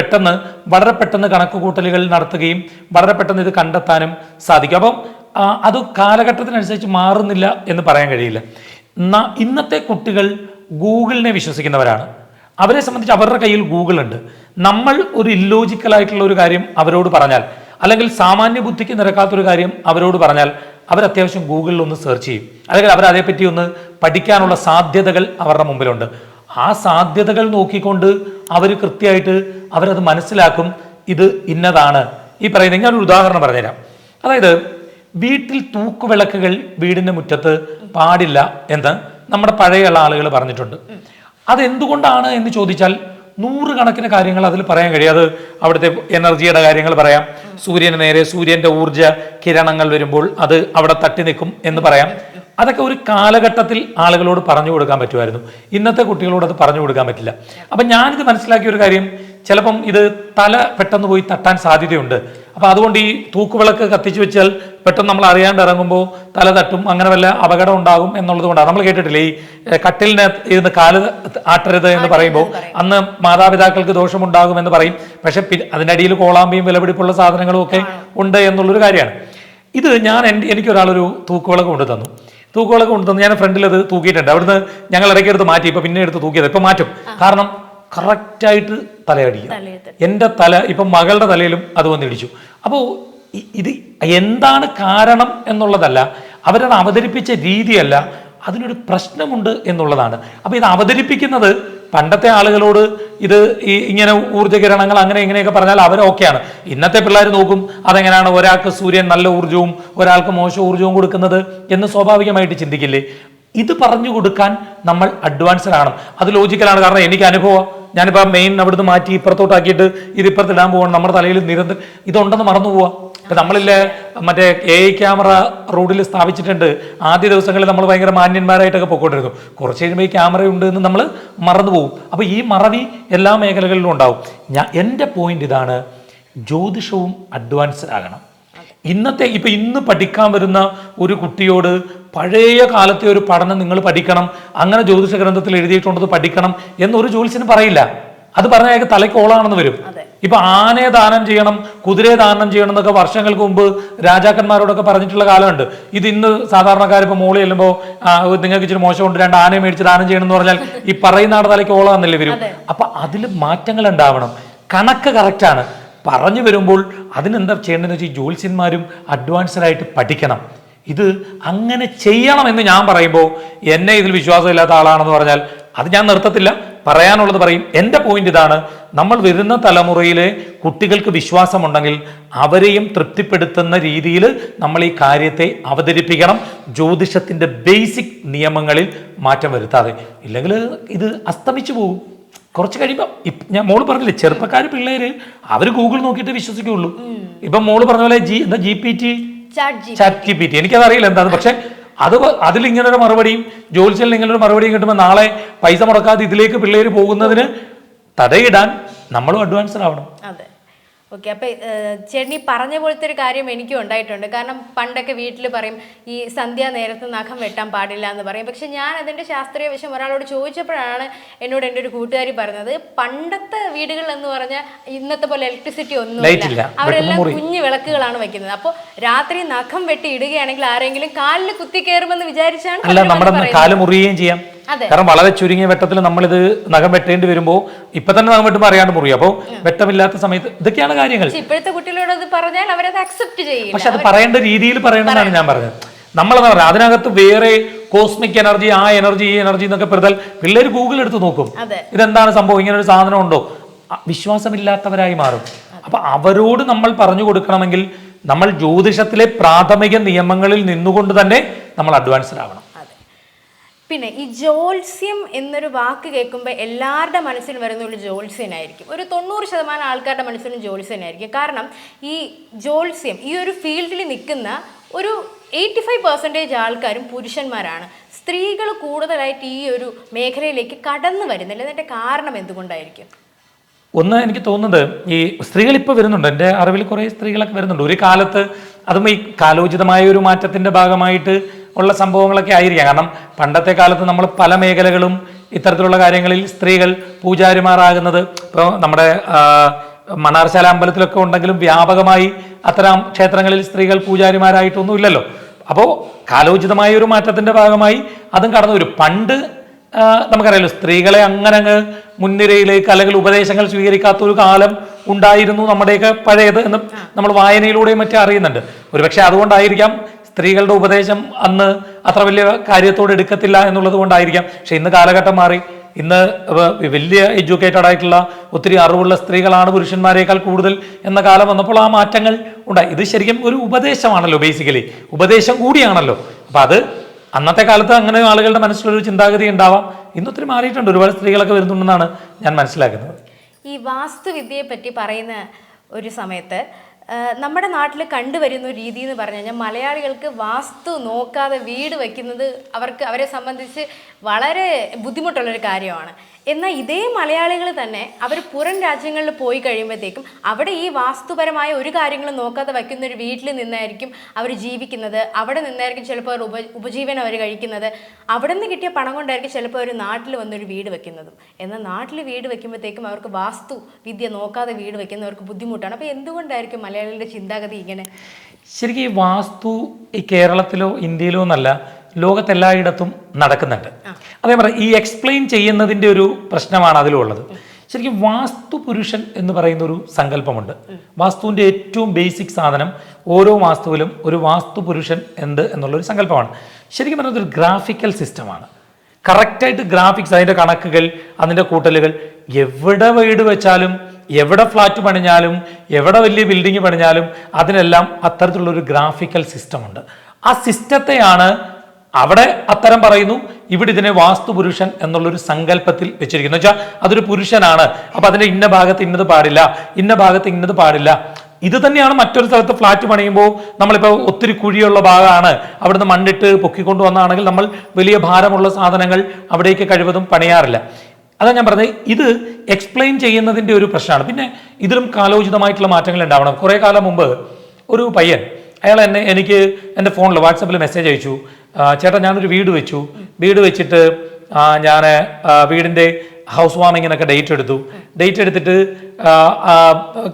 വളരെ പെട്ടെന്ന് കണക്ക് കൂട്ടലുകൾ നടത്തുകയും വളരെ പെട്ടെന്ന് ഇത് കണ്ടെത്താനും സാധിക്കും. അപ്പം അത് കാലഘട്ടത്തിനനുസരിച്ച് മാറുന്നില്ല എന്ന് പറയാൻ കഴിയില്ല. ഇന്നത്തെ കുട്ടികൾ ഗൂഗിളിനെ വിശ്വസിക്കുന്നവരാണ്. അവരെ സംബന്ധിച്ച് അവരുടെ കയ്യിൽ ഗൂഗിൾ ഉണ്ട്. നമ്മൾ ഒരു ഇല്ലോജിക്കലായിട്ടുള്ള ഒരു കാര്യം അവരോട് പറഞ്ഞാൽ, അല്ലെങ്കിൽ സാമാന്യ ബുദ്ധിക്ക് നിരക്കാത്തൊരു കാര്യം അവരോട് പറഞ്ഞാൽ, അവർ അത്യാവശ്യം ഗൂഗിളിൽ ഒന്ന് സെർച്ച് ചെയ്യും, അല്ലെങ്കിൽ അവർ അതേപ്പറ്റി ഒന്ന് പഠിക്കാനുള്ള സാധ്യതകൾ അവരുടെ മുമ്പിലുണ്ട്. ആ സാധ്യതകൾ നോക്കിക്കൊണ്ട് അവർ കൃത്യമായിട്ട് അവരത് മനസ്സിലാക്കും. ഇത് ഇന്നതാണ് ഈ പറയുന്നത്. ഞാനൊരു ഉദാഹരണം പറഞ്ഞുതരാം. അതായത് വീട്ടിൽ തൂക്കുവിളക്കുകൾ വീടിൻ്റെ മുറ്റത്ത് പാടില്ല എന്ന് നമ്മുടെ പഴയുള്ള ആളുകൾ പറഞ്ഞിട്ടുണ്ട്. അതെന്തുകൊണ്ടാണ് എന്ന് ചോദിച്ചാൽ നൂറുകണക്കിന് കാര്യങ്ങൾ അതിൽ പറയാൻ കഴിയും. അത് അവിടുത്തെ എനർജിയുടെ കാര്യങ്ങൾ പറയാം. സൂര്യന് നേരെ സൂര്യന്റെ ഊർജ്ജ കിരണങ്ങൾ വരുമ്പോൾ അത് അവിടെ തട്ടി നിൽക്കും എന്ന് പറയാം. അതൊക്കെ ഒരു കാലഘട്ടത്തിൽ ആളുകളോട് പറഞ്ഞു കൊടുക്കാൻ പറ്റുമായിരുന്നു. ഇന്നത്തെ കുട്ടികളോട് അത് പറഞ്ഞു കൊടുക്കാൻ പറ്റില്ല. അപ്പം ഞാനിത് മനസ്സിലാക്കിയ ഒരു കാര്യം, ചിലപ്പം ഇത് തല പെട്ടെന്ന് പോയി തട്ടാൻ സാധ്യതയുണ്ട്. അപ്പം അതുകൊണ്ട് ഈ തൂക്കുവിളക്ക് കത്തിച്ചു വെച്ചാൽ പെട്ടെന്ന് നമ്മൾ അറിയാണ്ട് ഇറങ്ങുമ്പോൾ തല തട്ടും, അങ്ങനെ വല്ല അപകടം ഉണ്ടാകും എന്നുള്ളത് കൊണ്ടാണ്. നമ്മൾ കേട്ടിട്ടില്ലേ ഈ കട്ടിലിന് ഇരുന്ന് കാല് ആട്ടരുത് എന്ന് പറയുമ്പോൾ അന്ന് മാതാപിതാക്കൾക്ക് ദോഷമുണ്ടാകും എന്ന് പറയും. പക്ഷെ അതിനടിയിൽ കോളാമ്പിയും വിലപിടിപ്പുള്ള സാധനങ്ങളും ഒക്കെ ഉണ്ട് എന്നുള്ളൊരു കാര്യമാണ്. ഇത് എനിക്കൊരാളൊരു തൂക്കുവിളക്ക് കൊണ്ടു തന്നു. ഞാൻ ഫ്രണ്ടിൽ അത് തൂക്കിയിട്ടുണ്ട്. അവിടുന്ന് ഞങ്ങൾ ഇടയ്ക്ക് എടുത്ത് മാറ്റി, ഇപ്പൊ പിന്നെ എടുത്ത് തൂക്കിയത്. ഇപ്പൊ മാറ്റും. കാരണം കറക്റ്റായിട്ട് തലയടിക്കും. എൻ്റെ തല ഇപ്പം മകളുടെ തലയിലും അത് വന്നിടിച്ചു. അപ്പോൾ ഇത് എന്താണ് കാരണം എന്നുള്ളതല്ല, അവരത് അവതരിപ്പിച്ച രീതിയല്ല, അതിനൊരു പ്രശ്നമുണ്ട് എന്നുള്ളതാണ്. അപ്പോൾ ഇത് അവതരിപ്പിക്കുന്നത് പണ്ടത്തെ ആളുകളോട് ഇത് ഇങ്ങനെ ഊർജ്ജകിരണങ്ങൾ അങ്ങനെ ഇങ്ങനെയൊക്കെ പറഞ്ഞാൽ അവരൊക്കെയാണ്. ഇന്നത്തെ പിള്ളേർ നോക്കും അതെങ്ങനെയാണ് ഒരാൾക്ക് സൂര്യൻ നല്ല ഊർജ്ജവും ഒരാൾക്ക് മോശം ഊർജ്ജവും കൊടുക്കുന്നത് എന്ന് സ്വാഭാവികമായിട്ട് ചിന്തിക്കില്ലേ? ഇത് പറഞ്ഞു കൊടുക്കാൻ നമ്മൾ അഡ്വാൻസ്ഡ് ആണ്. അത് ലോജിക്കലാണ്. കാരണം എനിക്ക് അനുഭവം, ഞാനിപ്പോൾ മെയിൻ അവിടുന്ന് മാറ്റി ഇപ്പുറത്തോട്ടാക്കിയിട്ട് ഇത് ഇപ്പുറത്തിടാൻ പോകണം. നമ്മുടെ തലയിൽ ഇതുണ്ടെന്ന് മറന്നു പോവാ. ഇപ്പം നമ്മളില്ലേ മറ്റേ AI ക്യാമറ റോഡിൽ സ്ഥാപിച്ചിട്ടുണ്ട്. ആദ്യ ദിവസങ്ങളിൽ നമ്മൾ ഭയങ്കര മാന്യന്മാരായിട്ടൊക്കെ പൊക്കോണ്ടിരുന്നു. കുറച്ച് കഴിയുമ്പോൾ ഈ ക്യാമറ ഉണ്ട് എന്ന് നമ്മൾ മറന്നു പോകും. അപ്പോൾ ഈ മറവി എല്ലാ മേഖലകളിലും ഉണ്ടാവും. എൻ്റെ പോയിന്റ് ഇതാണ്, ജ്യോതിഷവും അഡ്വാൻസ്ഡ് ആകണം. ഇന്ന് പഠിക്കാൻ വരുന്ന ഒരു കുട്ടിയോട് പഴയ കാലത്തെ ഒരു പഠനം നിങ്ങൾ പഠിക്കണം, അങ്ങനെ ജ്യോതിഷ ഗ്രന്ഥത്തിൽ എഴുതിയിട്ടുണ്ടത് പഠിക്കണം എന്നൊരു ജ്യോത്സ്യന് പറയില്ല. അത് പറഞ്ഞാൽ അയാൾക്ക് തലയ്ക്ക് ഓളാണെന്ന് വരും. ഇപ്പൊ ആനയെ ദാനം ചെയ്യണം, കുതിരയെ ദാനം ചെയ്യണം എന്നൊക്കെ വർഷങ്ങൾക്ക് മുമ്പ് രാജാക്കന്മാരോടൊക്കെ പറഞ്ഞിട്ടുള്ള കാലമുണ്ട്. ഇത് ഇന്ന് സാധാരണക്കാരിപ്പോൾ മോളി ചെല്ലുമ്പോൾ നിങ്ങൾക്ക് ഇച്ചിരി മോശമുണ്ട്, 2 ആനയെ മേടിച്ച് ദാനം ചെയ്യണം എന്ന് പറഞ്ഞാൽ ഈ പറയുന്ന ആടെ തലയ്ക്ക് ഓളാന്നല്ലേ വരും. അപ്പൊ അതിൽ മാറ്റങ്ങൾ ഉണ്ടാവണം. കണക്ക് കറക്റ്റാണ് പറഞ്ഞു വരുമ്പോൾ അതിനെന്താ ചെയ്യേണ്ടതെന്ന് വെച്ചാൽ ഈ ജ്യോത്സ്യന്മാരും അഡ്വാൻസ്ഡ് ആയിട്ട് പഠിക്കണം. ഇത് അങ്ങനെ ചെയ്യണമെന്ന് ഞാൻ പറയുമ്പോൾ എന്നെ ഇതിൽ വിശ്വാസമില്ലാത്ത ആളാണെന്ന് പറഞ്ഞാൽ അത് ഞാൻ നിർത്തത്തില്ല, പറയാനുള്ളത് പറയും. എൻ്റെ പോയിന്റ് ഇതാണ്, നമ്മൾ വരുന്ന തലമുറയിലെ കുട്ടികൾക്ക് വിശ്വാസമുണ്ടെങ്കിൽ അവരെയും തൃപ്തിപ്പെടുത്തുന്ന രീതിയിൽ നമ്മൾ ഈ കാര്യത്തെ അവതരിപ്പിക്കണം. ജ്യോതിഷത്തിൻ്റെ ബേസിക് നിയമങ്ങളിൽ മാറ്റം വരുത്താതെ, ഇല്ലെങ്കിൽ ഇത് അസ്തമിച്ചു പോകും. കുറച്ച് കഴിയുമ്പോൾ ഞാൻ മോള് പറഞ്ഞില്ലേ, ചെറുപ്പക്കാർ പിള്ളേര് അവർ ഗൂഗിൾ നോക്കിയിട്ട് വിശ്വസിക്കുള്ളൂ. ഇപ്പം മോള് പറഞ്ഞ പോലെ ChatGPT എനിക്കത് അറിയില്ല എന്താണ്, പക്ഷെ അതിൽ ഇങ്ങനൊരു മറുപടിയും ജ്യോത്സ്യത്തിൽ ഇങ്ങനൊരു മറുപടിയും കിട്ടുമ്പോൾ നാളെ പൈസ മുടക്കാതെ ഇതിലേക്ക് പിള്ളേർ പോകുന്നതിന് തടയിടാൻ നമ്മളും അഡ്വാൻസ്ഡ് ആവണം. അതെ, ഓക്കെ. അപ്പം ചേട്ടനി പറഞ്ഞ പോലത്തെ ഒരു കാര്യം എനിക്കും ഉണ്ടായിട്ടുണ്ട്. കാരണം പണ്ടൊക്കെ വീട്ടിൽ പറയും ഈ സന്ധ്യാനേരത്ത് നഖം വെട്ടാൻ പാടില്ല എന്ന് പറയും. പക്ഷെ ഞാൻ അതിൻ്റെ ശാസ്ത്രീയ വശം ഒരാളോട് ചോദിച്ചപ്പോഴാണ് എന്നോട് എൻ്റെ ഒരു കൂട്ടുകാരി പറഞ്ഞത്, പണ്ടത്തെ വീടുകൾ എന്ന് പറഞ്ഞാൽ ഇന്നത്തെ പോലെ ഇലക്ട്രിസിറ്റി ഒന്നുമില്ല, അവരെല്ലാം കുഞ്ഞു വിളക്കുകളാണ് വെക്കുന്നത്. അപ്പോൾ രാത്രി നഖം വെട്ടി ഇടുകയാണെങ്കിൽ ആരെങ്കിലും കാലിൽ കുത്തി കയറുമെന്ന് വിചാരിച്ചാണ്. അല്ല, നമ്മുടെ കാല് മുറിയുകയും ചെയ്യാം. കാരണം വളരെ ചുരുങ്ങിയ വെട്ടത്തിൽ നമ്മളിത് നഖം വെട്ടേണ്ടി വരുമ്പോൾ ഇപ്പൊ തന്നെ നഖം വെട്ടുമ്പോൾ അറിയാണ്ട് മുറിയും. അപ്പോൾ വെട്ടമില്ലാത്ത സമയത്ത് ഇതൊക്കെയാണ് കാര്യങ്ങൾ. ഇപ്പോഴത്തെ കുട്ടികളോട് അത് പറഞ്ഞാൽ അവരത് അക്സെപ്റ്റ് ചെയ്യില്ല. പക്ഷെ അത് പറയേണ്ട രീതിയിൽ പറയണമെന്നാണ് ഞാൻ പറഞ്ഞത്. നമ്മളെന്താ പറയുക, അതിനകത്ത് വേറെ കോസ്മിക് എനർജി, ആ എനർജി, ഈ എനർജി എന്നൊക്കെ പെടുത്താൽ പിള്ളേർ ഗൂഗിൾ എടുത്ത് നോക്കും, ഇതെന്താണ് സംഭവം, ഇങ്ങനെ ഒരു സാധനം ഉണ്ടോ, വിശ്വാസമില്ലാത്തവരായി മാറും. അപ്പോൾ അവരോട് നമ്മൾ പറഞ്ഞു കൊടുക്കണമെങ്കിൽ നമ്മൾ ജ്യോതിഷത്തിലെ പ്രാഥമിക നിയമങ്ങളിൽ നിന്നുകൊണ്ട് തന്നെ നമ്മൾ അഡ്വാൻസ്ഡ് ആവണം. പിന്നെ ഈ ജ്യോത്സ്യം എന്നൊരു വാക്ക് കേൾക്കുമ്പോൾ എല്ലാവരുടെ മനസ്സിൽ വരുന്ന ഒരു ജ്യോത്സ്യനായിരിക്കും. ഒരു 90% ആൾക്കാരുടെ മനസ്സിലും ജ്യോത്സ്യനായിരിക്കും. കാരണം ഈ ജ്യോത്സ്യം ഈ ഒരു ഫീൽഡിൽ നിൽക്കുന്ന ഒരു 85% ആൾക്കാരും പുരുഷന്മാരാണ്. സ്ത്രീകൾ കൂടുതലായിട്ട് ഈ ഒരു മേഖലയിലേക്ക് കടന്നു വരുന്നില്ല. അതിൻ്റെ കാരണം എന്തുകൊണ്ടായിരിക്കും? ഒന്ന്, എനിക്ക് തോന്നുന്നത് ഈ സ്ത്രീകൾ ഇപ്പോൾ വരുന്നുണ്ട്. എൻ്റെ അറിവിൽ കുറേ സ്ത്രീകളൊക്കെ വരുന്നുണ്ട്. ഒരു കാലത്ത് അതും ഈ കാലോചിതമായ ഒരു മാറ്റത്തിൻ്റെ ഭാഗമായിട്ട് ഉള്ള സംഭവങ്ങളൊക്കെ ആയിരിക്കാം. കാരണം പണ്ടത്തെ കാലത്ത് നമ്മൾ പല മേഖലകളും ഇത്തരത്തിലുള്ള കാര്യങ്ങളിൽ സ്ത്രീകൾ പൂജാരിമാരാകുന്നത്, ഇപ്പോൾ നമ്മുടെ മണ്ണാർശാല അമ്പലത്തിലൊക്കെ ഉണ്ടെങ്കിലും വ്യാപകമായി അത്തരം ക്ഷേത്രങ്ങളിൽ സ്ത്രീകൾ പൂജാരിമാരായിട്ടൊന്നും ഇല്ലല്ലോ. അപ്പോൾ കാലോചിതമായ ഒരു മാറ്റത്തിൻ്റെ ഭാഗമായി അതും കടന്നു വരും. പണ്ട് നമുക്കറിയാലോ, സ്ത്രീകളെ അങ്ങനെ മുൻനിരയിലേക്ക് അല്ലെങ്കിൽ ഉപദേശങ്ങൾ സ്വീകരിക്കാത്ത ഒരു കാലം ഉണ്ടായിരുന്നു നമ്മുടെയൊക്കെ പഴയത് എന്ന് നമ്മൾ വായനയിലൂടെയും മറ്റും അറിയുന്നുണ്ട്. ഒരുപക്ഷെ അതുകൊണ്ടായിരിക്കാം സ്ത്രീകളുടെ ഉപദേശം അന്ന് അത്ര വലിയ കാര്യത്തോട് എടുക്കത്തില്ല എന്നുള്ളത് കൊണ്ടായിരിക്കാം. പക്ഷെ ഇന്ന് കാലഘട്ടം മാറി. ഇന്ന് വലിയ എഡ്യൂക്കേറ്റഡ് ആയിട്ടുള്ള ഒത്തിരി അറിവുള്ള സ്ത്രീകളാണ് പുരുഷന്മാരെക്കാൾ കൂടുതൽ എന്ന കാലം വന്നപ്പോൾ ആ മാറ്റങ്ങൾ ഉണ്ടായി. ഇത് ശരിക്കും ഒരു ഉപദേശമാണല്ലോ, ബേസിക്കലി ഉപദേശം കൂടിയാണല്ലോ. അപ്പം അത് അന്നത്തെ കാലത്ത് അങ്ങനെ ആളുകളുടെ മനസ്സിലൊരു ചിന്താഗതി ഉണ്ടാവാം. ഇന്നൊത്തിരി മാറിയിട്ടുണ്ട്. ഒരുപാട് സ്ത്രീകളൊക്കെ വരുന്നുണ്ടെന്നാണ് ഞാൻ മനസ്സിലാക്കുന്നത്. ഈ വാസ്തുവിദ്യയെ പറ്റി പറയുന്ന ഒരു സമയത്ത് നമ്മുടെ നാട്ടിൽ കണ്ടുവരുന്ന ഒരു രീതി എന്ന് പറഞ്ഞു കഴിഞ്ഞാൽ മലയാളികൾക്ക് വാസ്തു നോക്കാതെ വീട് വയ്ക്കുന്നത് അവരെ സംബന്ധിച്ച് വളരെ ബുദ്ധിമുട്ടുള്ളൊരു കാര്യമാണ്. എന്നാൽ ഇതേ മലയാളികൾ തന്നെ അവർ പുറം രാജ്യങ്ങളിൽ പോയി കഴിയുമ്പോഴത്തേക്കും അവിടെ ഈ വാസ്തുപരമായ ഒരു കാര്യങ്ങളും നോക്കാതെ വയ്ക്കുന്ന ഒരു വീട്ടിൽ നിന്നായിരിക്കും അവർ ജീവിക്കുന്നത്. അവിടെ നിന്നായിരിക്കും ചിലപ്പോൾ അവർ ഉപജീവനം അവർ കഴിക്കുന്നത്. അവിടെ നിന്ന് കിട്ടിയ പണം കൊണ്ടായിരിക്കും ചിലപ്പോൾ അവർ നാട്ടിൽ വന്നൊരു വീട് വെക്കുന്നതും. എന്നാൽ നാട്ടിൽ വീട് വെക്കുമ്പോഴത്തേക്കും അവർക്ക് വാസ്തു വിദ്യ നോക്കാതെ വീട് വെക്കുന്നവർക്ക് ബുദ്ധിമുട്ടാണ്. അപ്പോൾ എന്തുകൊണ്ടായിരിക്കും മലയാളികളുടെ ചിന്താഗതി ഇങ്ങനെ? ശരിക്കും ഈ വാസ്തു ഈ കേരളത്തിലോ ഇന്ത്യയിലോ എന്നല്ല, ലോകത്തെല്ലായിടത്തും നടക്കുന്നുണ്ട്. അതേപോലെ ഈ എക്സ്പ്ലെയിൻ ചെയ്യുന്നതിൻ്റെ ഒരു പ്രശ്നമാണ് അതിലുള്ളത്. ശരിക്കും വാസ്തു പുരുഷൻ എന്ന് പറയുന്ന ഒരു സങ്കല്പമുണ്ട്. വാസ്തുവിൻ്റെ ഏറ്റവും ബേസിക് സാധനം ഓരോ വാസ്തുവിലും ഒരു വാസ്തു പുരുഷൻ എന്ത് എന്നുള്ളൊരു സങ്കല്പമാണ്. ശരിക്കും പറയുന്നത് ഒരു ഗ്രാഫിക്കൽ സിസ്റ്റമാണ്. കറക്റ്റായിട്ട് ഗ്രാഫിക്സ്, അതിൻ്റെ കണക്കുകൾ, അതിൻ്റെ കൂട്ടലുകൾ, എവിടെ വീട് വെച്ചാലും എവിടെ ഫ്ലാറ്റ് പണിഞ്ഞാലും എവിടെ വലിയ ബിൽഡിങ് പണിഞ്ഞാലും അതിനെല്ലാം അത്തരത്തിലുള്ളൊരു ഗ്രാഫിക്കൽ സിസ്റ്റമുണ്ട്. ആ സിസ്റ്റത്തെയാണ് അവിടെ അത്തരം പറയുന്നു, ഇവിടെ ഇതിനെ വാസ്തു പുരുഷൻ എന്നുള്ളൊരു സങ്കല്പത്തിൽ വെച്ചിരിക്കുന്നു. വെച്ചാൽ അതൊരു പുരുഷനാണ്. അപ്പം അതിൻ്റെ ഇന്ന ഭാഗത്ത് ഇന്നത് പാടില്ല, ഇന്ന ഭാഗത്ത് ഇന്നത് പാടില്ല. ഇത് തന്നെയാണ് മറ്റൊരു സ്ഥലത്ത് ഫ്ലാറ്റ് പണിയുമ്പോൾ നമ്മളിപ്പോൾ ഒത്തിരി കുഴിയുള്ള ഭാഗമാണ്, അവിടുന്ന് മണ്ണിട്ട് പൊക്കിക്കൊണ്ടു വന്നാണെങ്കിൽ നമ്മൾ വലിയ ഭാരമുള്ള സാധനങ്ങൾ അവിടേക്ക് കഴിവതും പണിയാറില്ല. അതാണ് ഞാൻ പറഞ്ഞത്, ഇത് എക്സ്പ്ലെയിൻ ചെയ്യുന്നതിൻ്റെ ഒരു പ്രശ്നമാണ്. പിന്നെ ഇതിലും കാലോചിതമായിട്ടുള്ള മാറ്റങ്ങൾ ഉണ്ടാവണം. കുറേ കാലം മുമ്പ് ഒരു പയ്യൻ, അയാൾ എനിക്ക് എൻ്റെ ഫോണിൽ വാട്സപ്പിൽ മെസ്സേജ് അയച്ചു, ചേട്ടാ ഞാനൊരു വീട് വെച്ചു, വീട് വെച്ചിട്ട് ഞാൻ വീടിൻ്റെ ഹൗസ് വാമിങ്ങിനൊക്കെ ഡേറ്റ് എടുത്തിട്ട്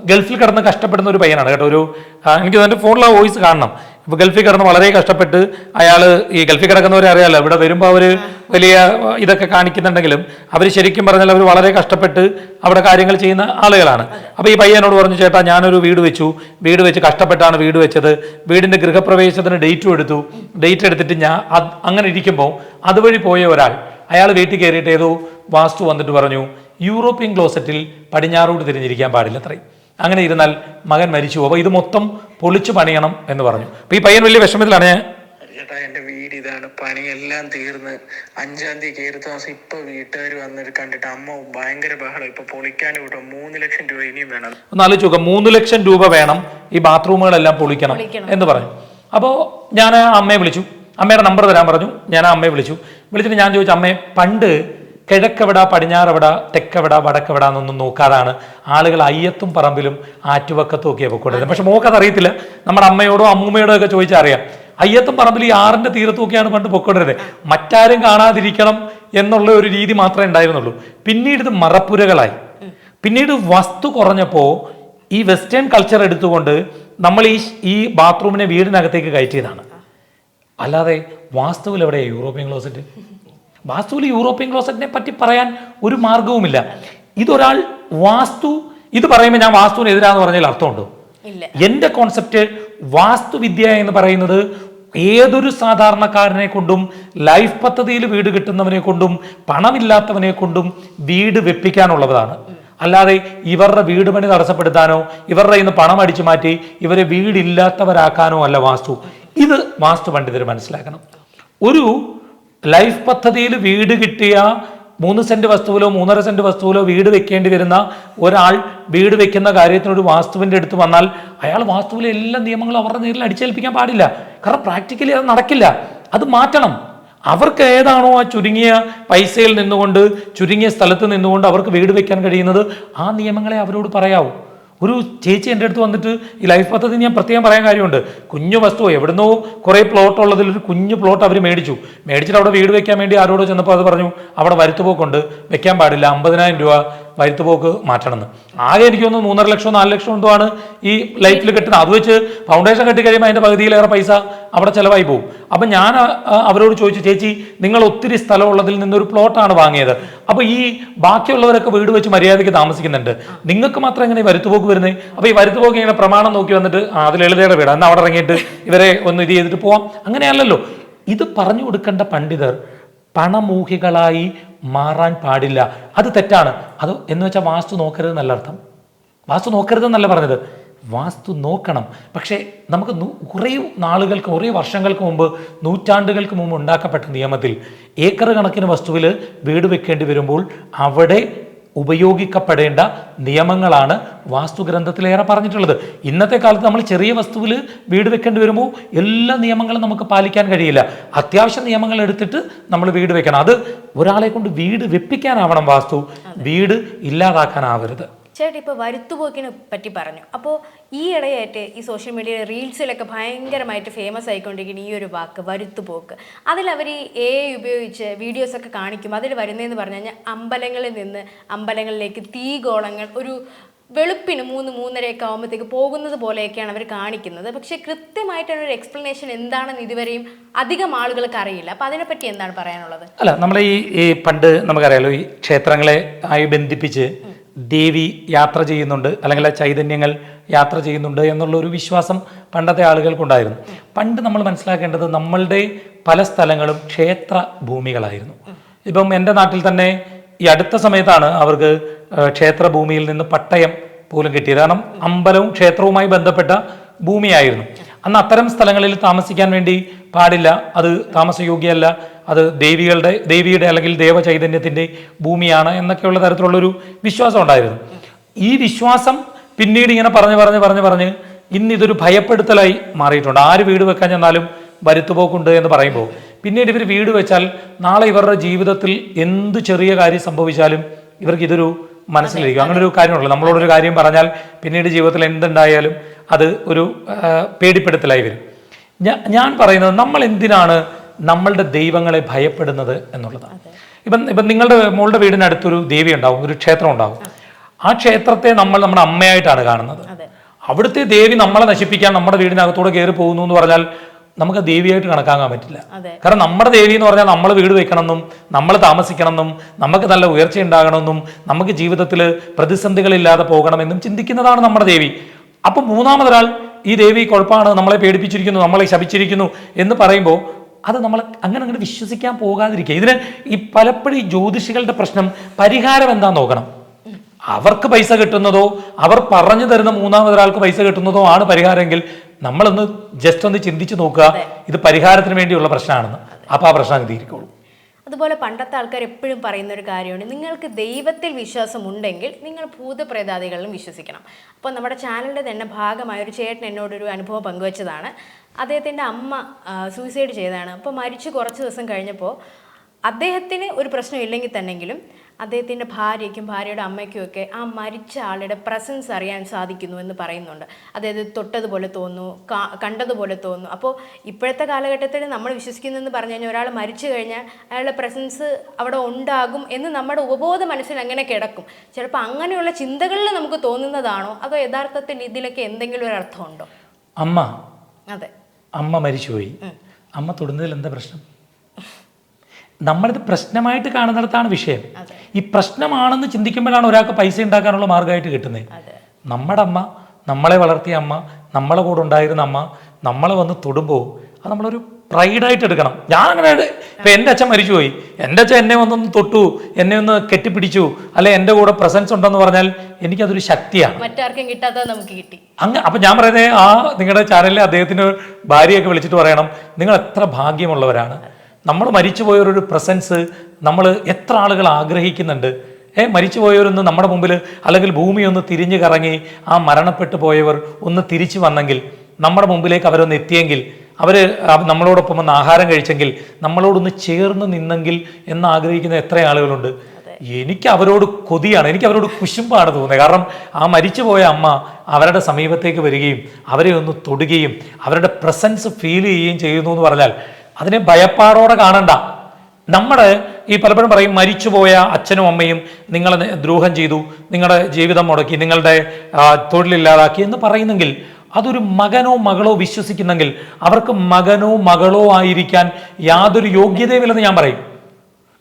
ഗൾഫിൽ കിടന്ന് കഷ്ടപ്പെടുന്ന ഒരു പയ്യനാണ് കേട്ടോ. എനിക്ക് എൻ്റെ ഫോണിൽ ആ വോയിസ് കാണണം. ഇപ്പോൾ ഗൾഫിൽ കിടന്ന് വളരെ കഷ്ടപ്പെട്ട് അയാൾ, ഈ ഗൾഫിൽ കിടക്കുന്നവരെ അറിയാമല്ലോ, ഇവിടെ വരുമ്പോൾ അവർ വലിയ ഇതൊക്കെ കാണിക്കുന്നുണ്ടെങ്കിലും അവർ ശരിക്കും പറഞ്ഞാൽ അവർ വളരെ കഷ്ടപ്പെട്ട് അവിടെ കാര്യങ്ങൾ ചെയ്യുന്ന ആളുകളാണ്. അപ്പോൾ ഈ പയ്യനോട് പറഞ്ഞു, ചേട്ടാ ഞാനൊരു വീട് വെച്ച് കഷ്ടപ്പെട്ടാണ് വീട് വെച്ചത്, വീടിൻ്റെ ഗൃഹപ്രവേശത്തിന് ഡേറ്റ് എടുത്തിട്ട് ഞാൻ അങ്ങനെ ഇരിക്കുമ്പോൾ അതുവഴി പോയ ഒരാൾ, അയാൾ വീട്ടിൽ കയറിയിട്ട് ഏതോ വാസ്തു വന്നിട്ട് പറഞ്ഞു, യൂറോപ്യൻ ക്ലോസറ്റിൽ പടിഞ്ഞാറോട്ട് തിരിഞ്ഞിരിക്കാൻ പാടില്ല അത്രയും, അങ്ങനെ ഇരുന്നാൽ മകൻ മരിച്ചു പോകും, ഇത് മൊത്തം പൊളിച്ചു പണിയണം എന്ന് പറഞ്ഞു. അപ്പൊ ഈ പയ്യൻ വലിയ വിഷമത്തിലാണ്. ചേട്ടാ എന്റെ വീട് ഇതാണ്, പണിയെല്ലാം തീർന്ന് 5-ാം തീയതി കയറി താമസം. ഇപ്പൊ വീട്ടുകാർ വന്നിട്ട് കണ്ടിട്ട് അമ്മ ഭയങ്കര ബഹളം, ഇപ്പൊ പൊളിക്കാൻ വിടും, 3 ലക്ഷം രൂപ ഇനിയും വേണം. ഒന്ന് ആലോചിച്ച് നോക്കാം, 3 ലക്ഷം രൂപ വേണം ഈ ബാത്റൂമുകളെല്ലാം പൊളിക്കണം എന്ന് പറഞ്ഞു. അപ്പോൾ ഞാൻ അമ്മയെ വിളിച്ചു, അമ്മയുടെ നമ്പർ തരാൻ പറഞ്ഞു. ഞാൻ ആ അമ്മയെ വിളിച്ചിട്ട് ഞാൻ ചോദിച്ചു, അമ്മയെ പണ്ട് കിഴക്കെവിട പടിഞ്ഞാറെവിട തെക്കെവിട വടക്കെവിട എന്നൊന്നും നോക്കാതാണ് ആളുകൾ അയ്യത്തും പറമ്പിലും ആറ്റുവക്കത്തും ഒക്കെ പൊക്കൊണ്ടിരുന്നത്. പക്ഷെ മോക്കത് അറിയത്തില്ല. നമ്മുടെ അമ്മയോടോ അമ്മൂമ്മയോടോ ഒക്കെ ചോദിച്ചാൽ അറിയാം, അയ്യത്തും പറമ്പിൽ ഈ 6-ന്റെ തീരത്തുമൊക്കെയാണ് പണ്ട് പൊക്കൊണ്ടിരുന്നത്. മറ്റാരും കാണാതിരിക്കണം എന്നുള്ള ഒരു രീതി മാത്രമേ ഉണ്ടായിരുന്നുള്ളൂ. പിന്നീട് ഇത് മറപ്പുരകളായി. പിന്നീട് വസ്തു കുറഞ്ഞപ്പോൾ ഈ വെസ്റ്റേൺ കൾച്ചർ എടുത്തുകൊണ്ട് നമ്മൾ ഈ ബാത്റൂമിനെ വീടിനകത്തേക്ക് കയറ്റിയതാണ്. അല്ലാതെ വാസ്തുവിൽ എവിടെയാണ് യൂറോപ്യൻ ക്ലോസറ്റ്? വാസ്തുവിൽ യൂറോപ്യൻ ക്ലോസറ്റിനെ പറ്റി പറയാൻ ഒരു മാർഗവുമില്ല. ഇതൊരാൾ ഇത് പറയുമ്പോൾ ഞാൻ വാസ്തുവിന് എതിരാന്ന് പറഞ്ഞാൽ അർത്ഥമുണ്ടോ? എൻ്റെ കോൺസെപ്റ്റ് വാസ്തുവിദ്യ എന്ന് പറയുന്നത് ഏതൊരു സാധാരണക്കാരനെ കൊണ്ടും ലൈഫ് പദ്ധതിയിൽ വീട് കിട്ടുന്നവനെ കൊണ്ടും പണമില്ലാത്തവനെ കൊണ്ടും വീട് വെപ്പിക്കാനുള്ളതാണ്. അല്ലാതെ ഇവരുടെ വീട് പണി തടസ്സപ്പെടുത്താനോ ഇവരുടെ ഇന്ന് പണം അടിച്ചു മാറ്റി ഇവരെ വീടില്ലാത്തവരാക്കാനോ അല്ല വാസ്തു. ഇത് വാസ്തു പണ്ഡിതർ മനസ്സിലാക്കണം. ഒരു ലൈഫ് പദ്ധതിയിൽ വീട് കിട്ടിയ 3 സെന്റ് വസ്തുവിലോ 3.5 സെന്റ് വസ്തുവിലോ വീട് വെക്കേണ്ടി വരുന്ന ഒരാൾ വീട് വെക്കുന്ന കാര്യത്തിനൊരു വാസ്തുവിൻ്റെ അടുത്ത് വന്നാൽ അയാൾ വാസ്തുവിലെ എല്ലാ നിയമങ്ങളും അവരുടെ നേരിൽ അടിച്ചേൽപ്പിക്കാൻ പാടില്ല. കാരണം പ്രാക്ടിക്കലി അത് നടക്കില്ല. അത് മാറ്റണം. അവർക്ക് ഏതാണോ ആ ചുരുങ്ങിയ പൈസയിൽ നിന്നുകൊണ്ട് ചുരുങ്ങിയ സ്ഥലത്ത് നിന്നുകൊണ്ട് അവർക്ക് വീട് വെക്കാൻ കഴിയുന്നത് ആ നിയമങ്ങളെ അവരോട് പറയാവൂ. ഒരു ചേച്ചി എൻ്റെ അടുത്ത് വന്നിട്ട് ഈ ലൈഫ് പദ്ധതി ഞാൻ പ്രത്യേകം പറയാൻ കാര്യമുണ്ട്. കുഞ്ഞു വസ്തു എവിടുന്നോ കുറേ പ്ലോട്ട് ഉള്ളതിൽ ഒരു കുഞ്ഞു പ്ലോട്ട് അവർ മേടിച്ചിട്ട് അവിടെ വീട് വെക്കാൻ വേണ്ടി ആരോട് ചെന്നപ്പോൾ അത് പറഞ്ഞു അവിടെ വരുത്തുപോക്കുണ്ട്, വെക്കാൻ പാടില്ല, 50,000 രൂപ വരുത്തുപോക്ക് മാറ്റണമെന്ന്. ആകെ എനിക്ക് തോന്നുന്നു 3.5 ലക്ഷം 4 ലക്ഷം എന്തോ ആണ് ഈ ലൈഫിൽ കെട്ടുന്നത്. അത് വെച്ച് ഫൗണ്ടേഷൻ കെട്ടി കഴിയുമ്പോൾ അതിൻ്റെ പകുതിയിലേറെ പൈസ അവിടെ ചിലവായി പോകും. അപ്പം ഞാൻ അവരോട് ചോദിച്ചു, ചേച്ചി നിങ്ങൾ ഒത്തിരി സ്ഥലമുള്ളതിൽ നിന്നൊരു പ്ലോട്ടാണ് വാങ്ങിയത്, അപ്പോൾ ഈ ബാക്കിയുള്ളവരൊക്കെ വീട് വെച്ച് മര്യാദയ്ക്ക് താമസിക്കുന്നുണ്ട്, നിങ്ങൾക്ക് മാത്രം എങ്ങനെ വരുത്തുപോക്ക് വരുന്നത്? അപ്പോൾ ഈ വരുത്തുപോക്ക് ഇങ്ങനെ പ്രമാണം നോക്കി വന്നിട്ട് അത് ലളിതയുടെ വീട്, എന്നാൽ അവിടെ ഇറങ്ങിയിട്ട് ഇവരെ ഒന്ന് ഇത് ചെയ്തിട്ട് പോവാം, അങ്ങനെയല്ലല്ലോ. ഇത് പറഞ്ഞു കൊടുക്കേണ്ട പണ്ഡിതർ പണമൂഹികളായി മാറാൻ പാടില്ല. അത് തെറ്റാണ്. അത് എന്ന് വെച്ചാൽ വാസ്തു നോക്കരുതെന്നല്ല അർത്ഥം. വാസ്തു നോക്കരുതെന്നല്ല പറഞ്ഞത്, വാസ്തു നോക്കണം. പക്ഷേ നമുക്ക് കുറേ നാളുകൾക്ക് കുറേ വർഷങ്ങൾക്ക് മുമ്പ് നൂറ്റാണ്ടുകൾക്ക് മുമ്പ് ഉണ്ടാക്കപ്പെട്ട നിയമത്തിൽ ഏക്കർ കണക്കിന് വസ്തുവിൽ വീട് വെക്കേണ്ടി വരുമ്പോൾ അവിടെ ഉപയോഗിക്കപ്പെടേണ്ട നിയമങ്ങളാണ് വാസ്തുഗ്രന്ഥത്തിലേറെ പറഞ്ഞിട്ടുള്ളത്. ഇന്നത്തെ കാലത്ത് നമ്മൾ ചെറിയ വസ്തുവിൽ വീട് വെക്കേണ്ടി വരുമ്പോൾ എല്ലാ നിയമങ്ങളും നമുക്ക് പാലിക്കാൻ കഴിയില്ല. അത്യാവശ്യം നിയമങ്ങൾ എടുത്തിട്ട് നമ്മൾ വീട് വെക്കണം. അത് ഒരാളെ കൊണ്ട് വീട് വെപ്പിക്കാനാവണം വാസ്തു, വീട് ഇല്ലാതാക്കാനാവരുത്. ചേട്ടാ ഇപ്പോൾ വരുത്തുപോക്കിനെ പറ്റി പറഞ്ഞു. അപ്പോൾ ഈ ഇടയായിട്ട് ഈ സോഷ്യൽ മീഡിയ റീൽസിലൊക്കെ ഭയങ്കരമായിട്ട് ഫേമസ് ആയിക്കൊണ്ടിരിക്കുന്ന ഈ ഒരു വാക്ക് വരുത്തുപോക്ക്, അതിലവർ ഈ AI ഉപയോഗിച്ച് വീഡിയോസൊക്കെ കാണിക്കും. അതിൽ വരുന്നതെന്ന് പറഞ്ഞു കഴിഞ്ഞാൽ അമ്പലങ്ങളിൽ നിന്ന് അമ്പലങ്ങളിലേക്ക് തീഗോളങ്ങൾ ഒരു വെളുപ്പിന് 3-3:30 ആകുമ്പോഴത്തേക്ക് പോകുന്നത് പോലെയൊക്കെയാണ് അവർ കാണിക്കുന്നത്. പക്ഷേ കൃത്യമായിട്ടുള്ളൊരു എക്സ്പ്ലനേഷൻ എന്താണെന്ന് ഇതുവരെയും അധികം ആളുകൾക്ക് അറിയില്ല. അപ്പം അതിനെപ്പറ്റി എന്താണ് പറയാനുള്ളത്? അല്ല, നമ്മൾ ഈ പണ്ട് നമുക്കറിയാലോ, ഈ ക്ഷേത്രങ്ങളെ ആയി ബന്ധിപ്പിച്ച് ദേവി യാത്ര ചെയ്യുന്നുണ്ട്, അല്ലെങ്കിൽ ആ ചൈതന്യങ്ങൾ യാത്ര ചെയ്യുന്നുണ്ട് എന്നുള്ളൊരു വിശ്വാസം പണ്ടത്തെ ആളുകൾക്കുണ്ടായിരുന്നു. പണ്ട് നമ്മൾ മനസ്സിലാക്കേണ്ടത് നമ്മളുടെ പല സ്ഥലങ്ങളും ക്ഷേത്ര ഭൂമികളായിരുന്നു. ഇപ്പം എൻ്റെ നാട്ടിൽ തന്നെ ഈ അടുത്ത സമയത്താണ് അവർക്ക് ക്ഷേത്ര ഭൂമിയിൽ നിന്ന് പട്ടയം പോലും കിട്ടിയത്. കാരണം അമ്പലവും ക്ഷേത്രവുമായി ബന്ധപ്പെട്ട ഭൂമിയായിരുന്നു. അന്ന് അത്തരം സ്ഥലങ്ങളിൽ താമസിക്കാൻ വേണ്ടി പാടില്ല, അത് താമസയോഗ്യമല്ല, അത് ദേവിയുടെ അല്ലെങ്കിൽ ദേവചൈതന്യത്തിൻ്റെ ഭൂമിയാണ് എന്നൊക്കെയുള്ള തരത്തിലുള്ളൊരു വിശ്വാസം ഉണ്ടായിരുന്നു. ഈ വിശ്വാസം പിന്നീട് ഇങ്ങനെ പറഞ്ഞ് ഇന്നിതൊരു ഭയപ്പെടുത്തലായി മാറിയിട്ടുണ്ട്. ആര് വീട് വെക്കാൻ ചെന്നാലും വരുത്തുപോക്കുണ്ട് എന്ന് പറയുമ്പോൾ പിന്നീട് ഇവർ വീട് വെച്ചാൽ നാളെ ഇവരുടെ ജീവിതത്തിൽ എന്ത് ചെറിയ കാര്യം സംഭവിച്ചാലും ഇവർക്ക് ഇതൊരു മനസ്സിലിരിക്കും. അങ്ങനെ ഒരു കാര്യമുള്ളൂ. നമ്മളോടൊരു കാര്യം പറഞ്ഞാൽ പിന്നീട് ജീവിതത്തിൽ എന്തുണ്ടായാലും അത് ഒരു പേടിപ്പെടുത്തലായി വരും. ഞാൻ പറയുന്നത്, നമ്മൾ എന്തിനാണ് നമ്മളുടെ ദൈവങ്ങളെ ഭയപ്പെടുന്നത് എന്നുള്ളതാണ്. ഇപ്പം നിങ്ങളുടെ മോളുടെ വീടിനടുത്തൊരു ദേവി ഉണ്ടാവും, ഒരു ക്ഷേത്രം ഉണ്ടാവും. ആ ക്ഷേത്രത്തെ നമ്മൾ നമ്മുടെ അമ്മയായിട്ടാണ് കാണുന്നത്. അവിടുത്തെ ദേവി നമ്മളെ നശിപ്പിക്കാൻ നമ്മുടെ വീടിനകത്തൂടെ കയറി പോകുന്നു എന്ന് പറഞ്ഞാൽ നമുക്ക് ദേവിയായിട്ട് കണക്കാക്കാൻ പറ്റില്ല. കാരണം നമ്മുടെ ദേവി എന്ന് പറഞ്ഞാൽ നമ്മൾ വീട് വെക്കണമെന്നും നമ്മൾ താമസിക്കണമെന്നും നമുക്ക് നല്ല ഉയർച്ച ഉണ്ടാകണമെന്നും നമുക്ക് ജീവിതത്തിൽ പ്രതിസന്ധികളില്ലാതെ പോകണമെന്നും ചിന്തിക്കുന്നതാണ് നമ്മുടെ ദേവി. അപ്പം മൂന്നാമതൊരാൾ ഈ ദേവി കുഴപ്പമാണ്, നമ്മളെ പേടിപ്പിച്ചിരിക്കുന്നു, നമ്മളെ ശപിച്ചിരിക്കുന്നു എന്ന് പറയുമ്പോൾ അത് നമ്മൾ അങ്ങനെ വിശ്വസിക്കാൻ പോകാതിരിക്കുക. ഇതിന് ഈ പലപ്പോഴും ഈ ജ്യോതിഷികളുടെ പ്രശ്നം പരിഹാരം എന്താന്ന് നോക്കണം. അവർക്ക് പൈസ കിട്ടുന്നതോ അവർ പറഞ്ഞു തരുന്ന മൂന്നാമതൊരാൾക്ക് പൈസ കിട്ടുന്നതോ ആണ് പരിഹാരമെങ്കിൽ നമ്മളൊന്ന് ജസ്റ്റ് ഒന്ന് ചിന്തിച്ച് നോക്കുക, ഇത് പരിഹാരത്തിന് വേണ്ടിയുള്ള പ്രശ്നമാണെന്ന്. അപ്പോൾ ആ പ്രശ്നം തീർക്കുള്ളൂ. അതുപോലെ പണ്ടത്തെ ആൾക്കാർ എപ്പോഴും പറയുന്ന ഒരു കാര്യമാണ്, നിങ്ങൾക്ക് ദൈവത്തിൽ വിശ്വാസമുണ്ടെങ്കിൽ നിങ്ങൾ ഭൂതപ്രേതാദികളിലും വിശ്വസിക്കണം. അപ്പോൾ നമ്മുടെ ചാനലിൻ്റെ തന്നെ ഭാഗമായ ഒരു ചേട്ടൻ എന്നോടൊരു അനുഭവം പങ്കുവച്ചതാണ്. അദ്ദേഹത്തിൻ്റെ അമ്മ സൂയിസൈഡ് ചെയ്തതാണ്. അപ്പോൾ മരിച്ച് കുറച്ച് ദിവസം കഴിഞ്ഞപ്പോൾ അദ്ദേഹത്തിന് ഒരു പ്രശ്നമില്ലെങ്കിൽ തന്നെങ്കിലും അദ്ദേഹത്തിൻ്റെ ഭാര്യയ്ക്കും ഭാര്യയുടെ അമ്മയ്ക്കും ഒക്കെ ആ മരിച്ച ആളുടെ പ്രസൻസ് അറിയാൻ സാധിക്കുന്നു എന്ന് പറയുന്നുണ്ട്. അതായത് തൊട്ടതുപോലെ തോന്നുന്നു, കണ്ടതുപോലെ തോന്നുന്നു. അപ്പോൾ ഇപ്പോഴത്തെ കാലഘട്ടത്തിൽ നമ്മൾ വിശ്വസിക്കുന്നതെന്ന് പറഞ്ഞു കഴിഞ്ഞാൽ ഒരാൾ മരിച്ചു കഴിഞ്ഞാൽ അയാളുടെ പ്രസൻസ് അവിടെ ഉണ്ടാകും എന്ന് നമ്മുടെ ഉപബോധ മനസ്സിൽ അങ്ങനെ കിടക്കും. ചിലപ്പോൾ അങ്ങനെയുള്ള ചിന്തകളിൽ നമുക്ക് തോന്നുന്നതാണോ അതോ യഥാർത്ഥത്തിൽ ഇതിലൊക്കെ എന്തെങ്കിലും ഒരു അർത്ഥമുണ്ടോ? അമ്മ മരിച്ചുപോയി, അമ്മ തൊടുന്നതിൽ എന്താ പ്രശ്നം? നമ്മളിത് പ്രശ്നമായിട്ട് കാണുന്നിടത്താണ് വിഷയം. ഈ പ്രശ്നമാണെന്ന് ചിന്തിക്കുമ്പോഴാണ് ഒരാൾക്ക് പൈസ ഉണ്ടാക്കാനുള്ള മാർഗമായിട്ട് കിട്ടുന്നത്. നമ്മുടെ അമ്മ, നമ്മളെ വളർത്തിയ അമ്മ, നമ്മളെ കൂടെ ഉണ്ടായിരുന്ന അമ്മ നമ്മളെ വന്ന് തൊടുമ്പോൾ അത് നമ്മളൊരു പ്രൈഡായിട്ട് എടുക്കണം. ഞാൻ അങ്ങനെ ഇപ്പം എൻ്റെ അച്ഛൻ മരിച്ചുപോയി, എൻ്റെ അച്ഛൻ എന്നെ ഒന്നൊന്ന് തൊട്ടു, എന്നെ ഒന്ന് കെട്ടിപ്പിടിച്ചു, അല്ലെ എൻ്റെ കൂടെ പ്രസൻസ് ഉണ്ടെന്ന് പറഞ്ഞാൽ എനിക്കതൊരു ശക്തിയാണ്. മറ്റാർക്കും കിട്ടാത്തത് നമുക്ക് കിട്ടി. അപ്പം ഞാൻ പറയുന്നത് നിങ്ങളുടെ ചാനലിലെ അദ്ദേഹത്തിൻ്റെ ഭാര്യയൊക്കെ വിളിച്ചിട്ട് പറയണം, നിങ്ങൾ എത്ര ഭാഗ്യമുള്ളവരാണ്. നമ്മൾ മരിച്ചുപോയവരൊരു പ്രസൻസ് നമ്മൾ എത്ര ആളുകൾ ആഗ്രഹിക്കുന്നുണ്ട്. മരിച്ചുപോയവരൊന്ന് നമ്മുടെ മുമ്പിൽ, അല്ലെങ്കിൽ ഭൂമി ഒന്ന് തിരിഞ്ഞു കറങ്ങി ആ മരണപ്പെട്ടു പോയവർ ഒന്ന് തിരിച്ചു വന്നെങ്കിൽ, നമ്മുടെ മുമ്പിലേക്ക് അവരൊന്ന് എത്തിയെങ്കിൽ, അവർ നമ്മളോടൊപ്പം ഒന്ന് ആഹാരം കഴിച്ചെങ്കിൽ, നമ്മളോടൊന്ന് ചേർന്ന് നിന്നെങ്കിൽ എന്ന് ആഗ്രഹിക്കുന്ന എത്ര ആളുകളുണ്ട്. എനിക്ക് അവരോട് കൊതിയാണ്, എനിക്ക് അവരോട് കുശുമ്പാണ് തോന്നുന്നത്. കാരണം ആ മരിച്ചുപോയ അമ്മ അവരുടെ സമീപത്തേക്ക് വരികയും അവരെ ഒന്ന് തൊടുകയും അവരുടെ പ്രസൻസ് ഫീൽ ചെയ്യുകയും ചെയ്യുന്നു എന്ന് പറഞ്ഞാൽ അതിനെ ഭയപ്പാടോടെ കാണണ്ട. നമ്മുടെ ഈ പലപ്പോഴും പറയും, മരിച്ചുപോയ അച്ഛനും അമ്മയും നിങ്ങളെ ദ്രോഹം ചെയ്തു, നിങ്ങളുടെ ജീവിതം മുടക്കി, നിങ്ങളുടെ തൊഴിലില്ലാതാക്കി എന്ന് പറയുന്നെങ്കിൽ അതൊരു മകനോ മകളോ വിശ്വസിക്കുന്നെങ്കിൽ അവർക്ക് മകനോ മകളോ ആയിരിക്കാൻ യാതൊരു യോഗ്യതയുമില്ലെന്ന് ഞാൻ പറയും.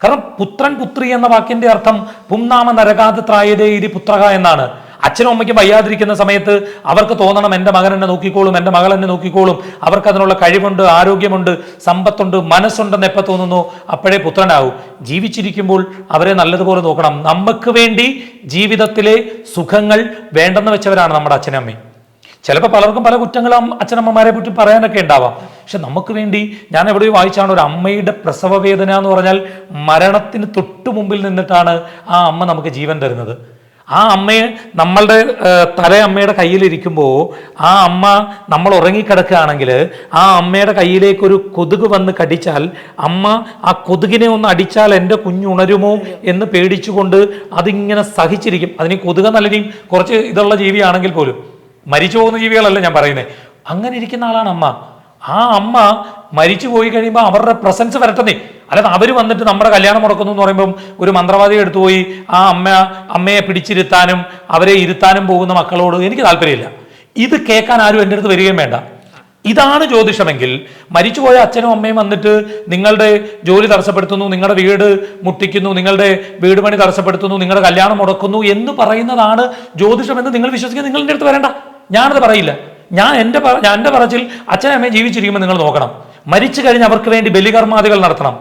കാരണം പുത്രൻ പുത്രി എന്ന വാക്കിന്റെ അർത്ഥം പുംനാമ നരകാതത്രായതേ ഇതി പുത്രക എന്നാണ്. അച്ഛനും അമ്മയ്ക്കും വയ്യാതിരിക്കുന്ന സമയത്ത് അവർക്ക് തോന്നണം, എൻ്റെ മകൻ എന്നെ നോക്കിക്കോളും, എൻ്റെ മകൾ എന്നെ നോക്കിക്കോളും, അവർക്ക് അതിനുള്ള കഴിവുണ്ട്, ആരോഗ്യമുണ്ട്, സമ്പത്തുണ്ട്, മനസ്സുണ്ടെന്ന് എപ്പോൾ തോന്നുന്നു അപ്പോഴേ പുത്രനാവും. ജീവിച്ചിരിക്കുമ്പോൾ അവരെ നല്ലതുപോലെ നോക്കണം. നമുക്ക് വേണ്ടി ജീവിതത്തിലെ സുഖങ്ങൾ വേണ്ടെന്ന് വെച്ചവരാണ് നമ്മുടെ അച്ഛനമ്മയും. ചിലപ്പോൾ പലർക്കും പല കുറ്റങ്ങളും അച്ഛനമ്മമാരെ പറ്റി പറയാനൊക്കെ ഉണ്ടാവാം. പക്ഷെ നമുക്ക് വേണ്ടി, ഞാൻ എവിടെയോ വായിച്ചാണ്, ഒരു അമ്മയുടെ പ്രസവ വേദന എന്ന് പറഞ്ഞാൽ മരണത്തിന് തൊട്ടു മുമ്പിൽ നിന്നിട്ടാണ് ആ അമ്മ നമുക്ക് ജീവൻ തരുന്നത്. ആ അമ്മയെ നമ്മളുടെ അമ്മയുടെ കയ്യിലിരിക്കുമ്പോൾ ആ അമ്മ നമ്മൾ ഉറങ്ങിക്കിടക്കുകയാണെങ്കിൽ ആ അമ്മയുടെ കയ്യിലേക്കൊരു കൊതുക് വന്ന് കടിച്ചാൽ അമ്മ ആ കൊതുകിനെ ഒന്ന് അടിച്ചാൽ എൻ്റെ കുഞ്ഞുണരുമോ എന്ന് പേടിച്ചുകൊണ്ട് അതിങ്ങനെ സഹിച്ചിരിക്കും. അതിന് കൊതുക് നല്ലതിനും കുറച്ച് ഇതുള്ള ജീവിയാണെങ്കിൽ പോലും, മരിച്ചു പോകുന്ന ജീവികളല്ല ഞാൻ പറയുന്നത്, അങ്ങനെ ഇരിക്കുന്ന ആളാണ് അമ്മ. ആ അമ്മ മരിച്ചു പോയി കഴിയുമ്പോൾ അവരുടെ പ്രസൻസ് വരട്ടെന്നേ. അല്ലാതെ അവർ വന്നിട്ട് നമ്മുടെ കല്യാണം മുടക്കുന്നു എന്ന് പറയുമ്പം ഒരു മന്ത്രവാദിയെ എടുത്തുപോയി ആ അമ്മയെ പിടിച്ചിരുത്താനും അവരെ ഇരുത്താനും പോകുന്ന മക്കളോട് എനിക്ക് താല്പര്യമില്ല. ഇത് കേൾക്കാൻ ആരും എൻ്റെ അടുത്ത് വരികയും വേണ്ട. ഇതാണ് ജ്യോതിഷമെങ്കിൽ, മരിച്ചുപോയ അച്ഛനും അമ്മയും വന്നിട്ട് നിങ്ങളുടെ ജോലി തടസ്സപ്പെടുത്തുന്നു, നിങ്ങളുടെ വീട് മുട്ടിക്കുന്നു, നിങ്ങളുടെ വീട് പണി തടസ്സപ്പെടുത്തുന്നു, നിങ്ങളുടെ കല്യാണം മുടക്കുന്നു എന്ന് പറയുന്നതാണ് ജ്യോതിഷം എന്ന് നിങ്ങൾ വിശ്വസിക്കുക. നിങ്ങൾ എൻ്റെ അടുത്ത് വരണ്ട, ഞാനത് പറയില്ല. ഞാൻ എൻ്റെ പറച്ചിൽ അച്ഛനും അമ്മയും ജീവിച്ചിരിക്കുമ്പോൾ നിങ്ങൾ നോക്കണം. മരിച്ചു കഴിഞ്ഞ് അവർക്ക് വേണ്ടി ബലികർമാദികൾ നടത്തണം,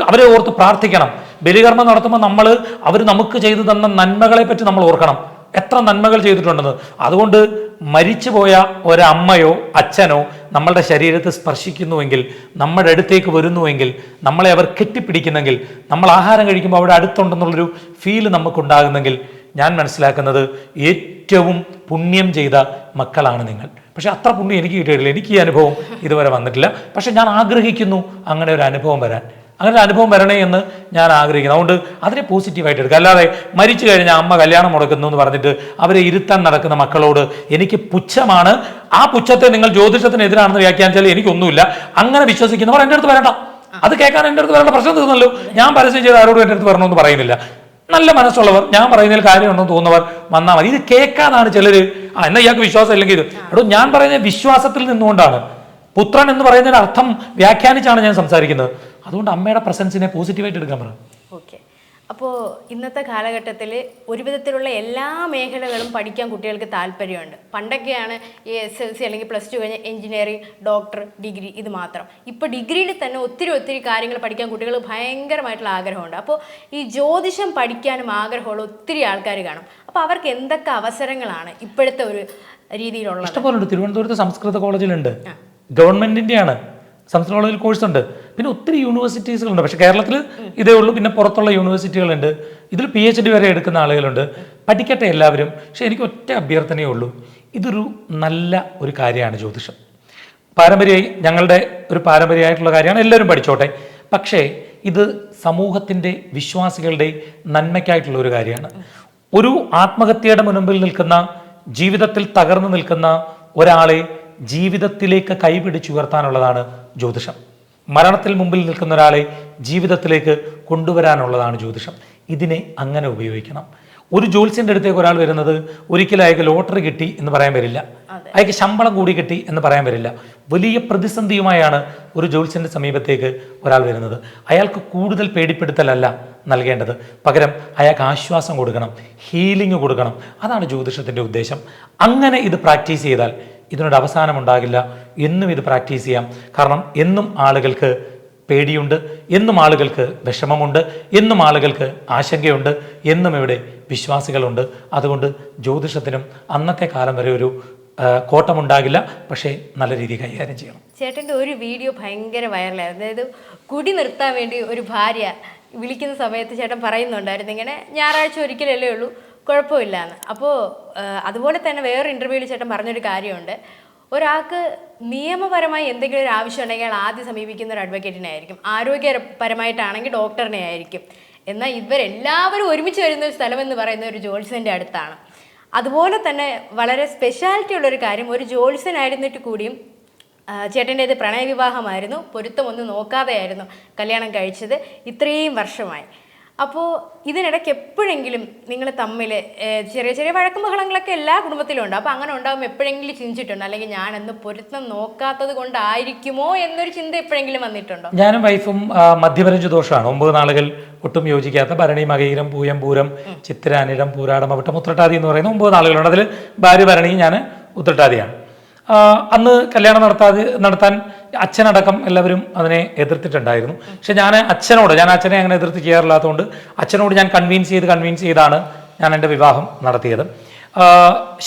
അവരെ ഓർത്ത് പ്രാർത്ഥിക്കണം. ബലികർമ്മം നടത്തുമ്പോൾ അവർ നമുക്ക് ചെയ്തു തന്ന നന്മകളെ പറ്റി നമ്മൾ ഓർക്കണം, എത്ര നന്മകൾ ചെയ്തിട്ടുണ്ടെന്ന്. അതുകൊണ്ട് മരിച്ചുപോയ ഒരമ്മയോ അച്ഛനോ നമ്മളുടെ ശരീരത്തെ സ്പർശിക്കുന്നുവെങ്കിൽ, നമ്മുടെ അടുത്തേക്ക് വരുന്നുവെങ്കിൽ, നമ്മളെ അവർ കെട്ടിപ്പിടിക്കുന്നെങ്കിൽ, നമ്മൾ ആഹാരം കഴിക്കുമ്പോൾ അവിടെ അടുത്തുണ്ടെന്നുള്ളൊരു ഫീല് നമുക്കുണ്ടാകുന്നെങ്കിൽ, ഞാൻ മനസ്സിലാക്കുന്നത് ഏറ്റവും പുണ്യം ചെയ്ത മക്കളാണ് നിങ്ങൾ. പക്ഷെ അത്ര പുണ്യം എനിക്ക് കിട്ടിയിട്ടില്ല, എനിക്ക് ഈ അനുഭവം ഇതുവരെ വന്നിട്ടില്ല. പക്ഷെ ഞാൻ ആഗ്രഹിക്കുന്നു അങ്ങനെ ഒരു അനുഭവം വരാൻ, അങ്ങനെ ഒരു അനുഭവം വരണേ എന്ന് ഞാൻ ആഗ്രഹിക്കുന്നു. അതുകൊണ്ട് അതിനെ പോസിറ്റീവായിട്ട് എടുക്കുക. അല്ലാതെ മരിച്ചു കഴിഞ്ഞാൽ അമ്മ കല്യാണം മുടക്കുന്നു എന്ന് പറഞ്ഞിട്ട് അവരെ ഇരുത്താൻ നടക്കുന്ന മക്കളോട് എനിക്ക് പുച്ഛമാണ്. ആ പുച്ഛത്തെ നിങ്ങൾ ജ്യോതിഷത്തിനെതിരാണെന്ന് വ്യാഖ്യാനിച്ചാൽ എനിക്കൊന്നുമില്ല. അങ്ങനെ വിശ്വസിക്കുന്നവർ എൻ്റെ അടുത്ത് വരണ്ട, അത് കേൾക്കാൻ എൻ്റെ അടുത്ത് വരേണ്ട, പ്രശ്നം തീർന്നല്ലോ. ഞാൻ പരസ്യം ചെയ്ത് ആരോടും എൻ്റെ അടുത്ത് വരണമെന്ന് പറയുന്നില്ല. നല്ല മനസ്സുള്ളവർ, ഞാൻ പറയുന്നതിൽ കാര്യമുണ്ടെന്ന് തോന്നുന്നവർ വന്നാൽ മതി. ഇത് കേൾക്കാനാണ് ചിലർ, എന്നാ ഇയാൾക്ക് വിശ്വാസം ഇല്ലെങ്കിൽ ഇത്. എടോ, ഞാൻ പറയുന്നത് വിശ്വാസത്തിൽ നിന്നുകൊണ്ടാണ്. പുത്രൻ എന്ന് പറയുന്നതിന് അർത്ഥം വ്യാഖ്യാനിച്ചാണ് ഞാൻ സംസാരിക്കുന്നത്. അതുകൊണ്ട് അമ്മയുടെ പ്രസൻസിനെ പോസിറ്റീവായിട്ട് എടുക്കാൻ പറ. ഓക്കെ. അപ്പോൾ ഇന്നത്തെ കാലഘട്ടത്തിൽ ഒരുവിധത്തിലുള്ള എല്ലാ മേഖലകളും പഠിക്കാൻ കുട്ടികൾക്ക് താല്പര്യമുണ്ട്. പണ്ടൊക്കെയാണ് ഈ SLC അല്ലെങ്കിൽ +2 കഴിഞ്ഞ് എഞ്ചിനീയറിംഗ്, ഡോക്ടർ, ഡിഗ്രി ഇത് മാത്രം. ഇപ്പോൾ ഡിഗ്രിയിൽ തന്നെ ഒത്തിരി കാര്യങ്ങൾ പഠിക്കാൻ കുട്ടികൾ ഭയങ്കരമായിട്ടുള്ള ആഗ്രഹമുണ്ട്. അപ്പോൾ ഈ ജ്യോതിഷം പഠിക്കാനും ആഗ്രഹമുള്ള ഒത്തിരി ആൾക്കാർ കാണും. അപ്പോൾ അവർക്ക് എന്തൊക്കെ അവസരങ്ങളാണ് ഇപ്പോഴത്തെ ഒരു രീതിയിലുള്ളത്? ഇഷ്ടംപോലെ തിരുവനന്തപുരത്ത് സംസ്കൃത കോളേജിലുണ്ട്, ഗവൺമെന്റിന്റെയാണ് സംസ്കൃത കോളേജിൽ കോഴ്സുണ്ട്. പിന്നെ ഒത്തിരി യൂണിവേഴ്സിറ്റീസുകളുണ്ട്. പക്ഷെ കേരളത്തിൽ ഇതേ ഉള്ളൂ. പിന്നെ പുറത്തുള്ള യൂണിവേഴ്സിറ്റികളുണ്ട്. ഇതിൽ PhD വരെ എടുക്കുന്ന ആളുകളുണ്ട്. പഠിക്കട്ടെ എല്ലാവരും. പക്ഷെ എനിക്ക് ഒറ്റ അഭ്യർത്ഥനയേ ഉള്ളൂ, ഇതൊരു നല്ല ഒരു കാര്യമാണ് ജ്യോതിഷം. പാരമ്പര്യമായി ഞങ്ങളുടെ ഒരു പാരമ്പര്യമായിട്ടുള്ള കാര്യമാണ്, എല്ലാവരും പഠിച്ചോട്ടെ. പക്ഷേ ഇത് സമൂഹത്തിൻ്റെ വിശ്വാസികളുടെ നന്മയ്ക്കായിട്ടുള്ള ഒരു കാര്യമാണ്. ഒരു ആത്മഹത്യയുടെ മുൻപിൽ നിൽക്കുന്ന, ജീവിതത്തിൽ തകർന്നു നിൽക്കുന്ന ഒരാളെ ജീവിതത്തിലേക്ക് കൈപിടിച്ചുയർത്താനുള്ളതാണ് ജ്യോതിഷം. മരണത്തിൽ മുമ്പിൽ നിൽക്കുന്ന ഒരാളെ ജീവിതത്തിലേക്ക് കൊണ്ടുവരാനുള്ളതാണ് ജ്യോതിഷം. ഇതിനെ അങ്ങനെ ഉപയോഗിക്കണം. ഒരു ജ്യോത്സ്യൻ്റെ അടുത്തേക്ക് ഒരാൾ വരുന്നത് ഒരിക്കലും അയാൾക്ക് ലോട്ടറി കിട്ടി എന്ന് പറയാൻ വരില്ല, അയാൾക്ക് ശമ്പളം കൂടി കിട്ടി എന്ന് പറയാൻ വരില്ല. വലിയ പ്രതിസന്ധിയുമായാണ് ഒരു ജ്യോത്സ്യൻ്റെ സമീപത്തേക്ക് ഒരാൾ വരുന്നത്. അയാൾക്ക് കൂടുതൽ പേടിപ്പെടുത്തലല്ല നൽകേണ്ടത്, പകരം അയാൾക്ക് ആശ്വാസം കൊടുക്കണം, ഹീലിംഗ് കൊടുക്കണം. അതാണ് ജ്യോതിഷത്തിൻ്റെ ഉദ്ദേശം. അങ്ങനെ ഇത് പ്രാക്ടീസ് ചെയ്താൽ ഇതിനൊരു അവസാനം ഉണ്ടാകില്ല. എന്നും ഇത് പ്രാക്ടീസ് ചെയ്യാം. കാരണം എന്നും ആളുകൾക്ക് പേടിയുണ്ട്, എന്നും ആളുകൾക്ക് വിഷമമുണ്ട്, എന്നും ആളുകൾക്ക് ആശങ്കയുണ്ട്, എന്നും ഇവിടെ വിശ്വാസികളുണ്ട്. അതുകൊണ്ട് ജ്യോതിഷത്തിനും അന്നത്തെ കാലം വരെ ഒരു കോട്ടമുണ്ടാകില്ല. പക്ഷേ നല്ല രീതിയിൽ കൈകാര്യം ചെയ്യണം. ചേട്ടൻ്റെ ഒരു വീഡിയോ ഭയങ്കര വൈറലായിരുന്നു. അതായത് കുടി നിർത്താൻ വേണ്ടി ഒരു ഭാര്യ വിളിക്കുന്ന സമയത്ത് ചേട്ടൻ പറയുന്നുണ്ടായിരുന്നു ഇങ്ങനെ ഞായറാഴ്ച ഒരിക്കലല്ലേ ഉള്ളൂ, കുഴപ്പമില്ല എന്ന്. അപ്പോൾ അതുപോലെ തന്നെ വേറൊരു ഇൻ്റർവ്യൂവിൽ ചേട്ടൻ പറഞ്ഞൊരു കാര്യമുണ്ട്, ഒരാൾക്ക് നിയമപരമായി എന്തെങ്കിലും ഒരു ആവശ്യം ഉണ്ടെങ്കിൽ അയാൾ ആദ്യം സമീപിക്കുന്ന ഒരു അഡ്വക്കേറ്റിനെ ആയിരിക്കും, ആരോഗ്യപരമായിട്ടാണെങ്കിൽ ഡോക്ടറിനെ ആയിരിക്കും. എന്നാൽ ഇവരെല്ലാവരും ഒരുമിച്ച് വരുന്ന ഒരു സ്ഥലമെന്ന് പറയുന്ന ഒരു ജ്യോത്സ്യൻ്റെ അടുത്താണ്. അതുപോലെ തന്നെ വളരെ സ്പെഷ്യാലിറ്റി ഉള്ളൊരു കാര്യം, ഒരു ജ്യോത്സ്യനായിരുന്നിട്ട് കൂടിയും ചേട്ടൻ്റേത് പ്രണയവിവാഹമായിരുന്നു, പൊരുത്തമൊന്നും നോക്കാതെയായിരുന്നു കല്യാണം കഴിച്ചത് ഇത്രയും വർഷമായി. അപ്പോൾ ഇതിനിടയ്ക്ക് എപ്പോഴെങ്കിലും നിങ്ങൾ തമ്മിൽ ചെറിയ ചെറിയ വഴക്കും ബഹളങ്ങളൊക്കെ എല്ലാ കുടുംബത്തിലും ഉണ്ട്. അപ്പോൾ അങ്ങനെ ഉണ്ടാകുമ്പോൾ എപ്പോഴെങ്കിലും ചിന്തിച്ചിട്ടുണ്ടോ, അല്ലെങ്കിൽ ഞാനന്ന് പൊരുത്തം നോക്കാത്തത് കൊണ്ടായിരിക്കുമോ എന്നൊരു ചിന്ത എപ്പോഴെങ്കിലും വന്നിട്ടുണ്ടോ? ഞാനും വൈഫും മധ്യപരഞ്ചു ദോഷമാണ്. 9 നാളുകൾ ഒട്ടും യോജിക്കാത്ത ഭരണി, മകയിരം, പൂയം, പൂരം, ചിത്തിര, അനിഴം, പൂരാടം, അവിട്ടം, ഉത്രട്ടാതി എന്ന് പറയുന്ന 9 നാളുകളുണ്ട്. അതിൽ ഭാര്യ ഭരണി, ഞാൻ ഉത്രട്ടാതിയാണ്. അന്ന് കല്യാണം നടത്താൻ അച്ഛനടക്കം എല്ലാവരും അതിനെ എതിർത്തിട്ടുണ്ടായിരുന്നു. പക്ഷെ ഞാൻ അച്ഛനെ അങ്ങനെ എതിർത്ത് ചെയ്യാറില്ലാത്തതുകൊണ്ട് അച്ഛനോട് ഞാൻ കൺവിൻസ് ചെയ്താണ് ഞാൻ എൻ്റെ വിവാഹം നടത്തിയത്.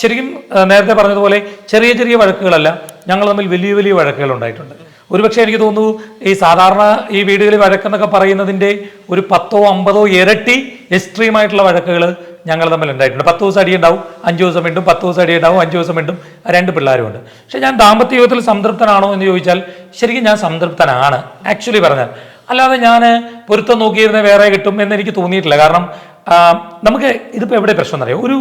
ശരിക്കും നേരത്തെ പറഞ്ഞതുപോലെ ചെറിയ ചെറിയ വഴക്കുകളല്ല, ഞങ്ങൾ തമ്മിൽ വലിയ വലിയ വഴക്കുകൾ ഉണ്ടായിട്ടുണ്ട്. ഒരുപക്ഷെ എനിക്ക് തോന്നുന്നു ഈ സാധാരണ ഈ വീടുകളിൽ വഴക്കെന്നൊക്കെ പറയുന്നതിൻ്റെ ഒരു 10ഓ 50ഓ ഇരട്ടി എക്സ്ട്രീമായിട്ടുള്ള വഴക്കുകൾ ഞങ്ങൾ തമ്മിൽ ഉണ്ടായിട്ടുണ്ട്. 10 ദിവസം അടി ഉണ്ടാവും, 5 ദിവസം വീണ്ടും, 10 ദിവസം അടി ഉണ്ടാവും, 5 ദിവസം വീണ്ടും. 2 പിള്ളേരുമുണ്ട്. പക്ഷെ ഞാൻ ദാമ്പത്യ ജീവിതത്തിൽ സംതൃപ്തനാണോ എന്ന് ചോദിച്ചാൽ ശരിക്കും ഞാൻ സംതൃപ്തനാണ് ആക്ച്വലി പറഞ്ഞാൽ. അല്ലാതെ ഞാൻ പൊരുത്തം നോക്കിയിരുന്ന വേറെ കിട്ടും എന്നെനിക്ക് തോന്നിയിട്ടില്ല. കാരണം നമുക്ക് ഇതിപ്പോൾ എവിടെ പ്രശ്നം എന്നറിയാം, ഒരു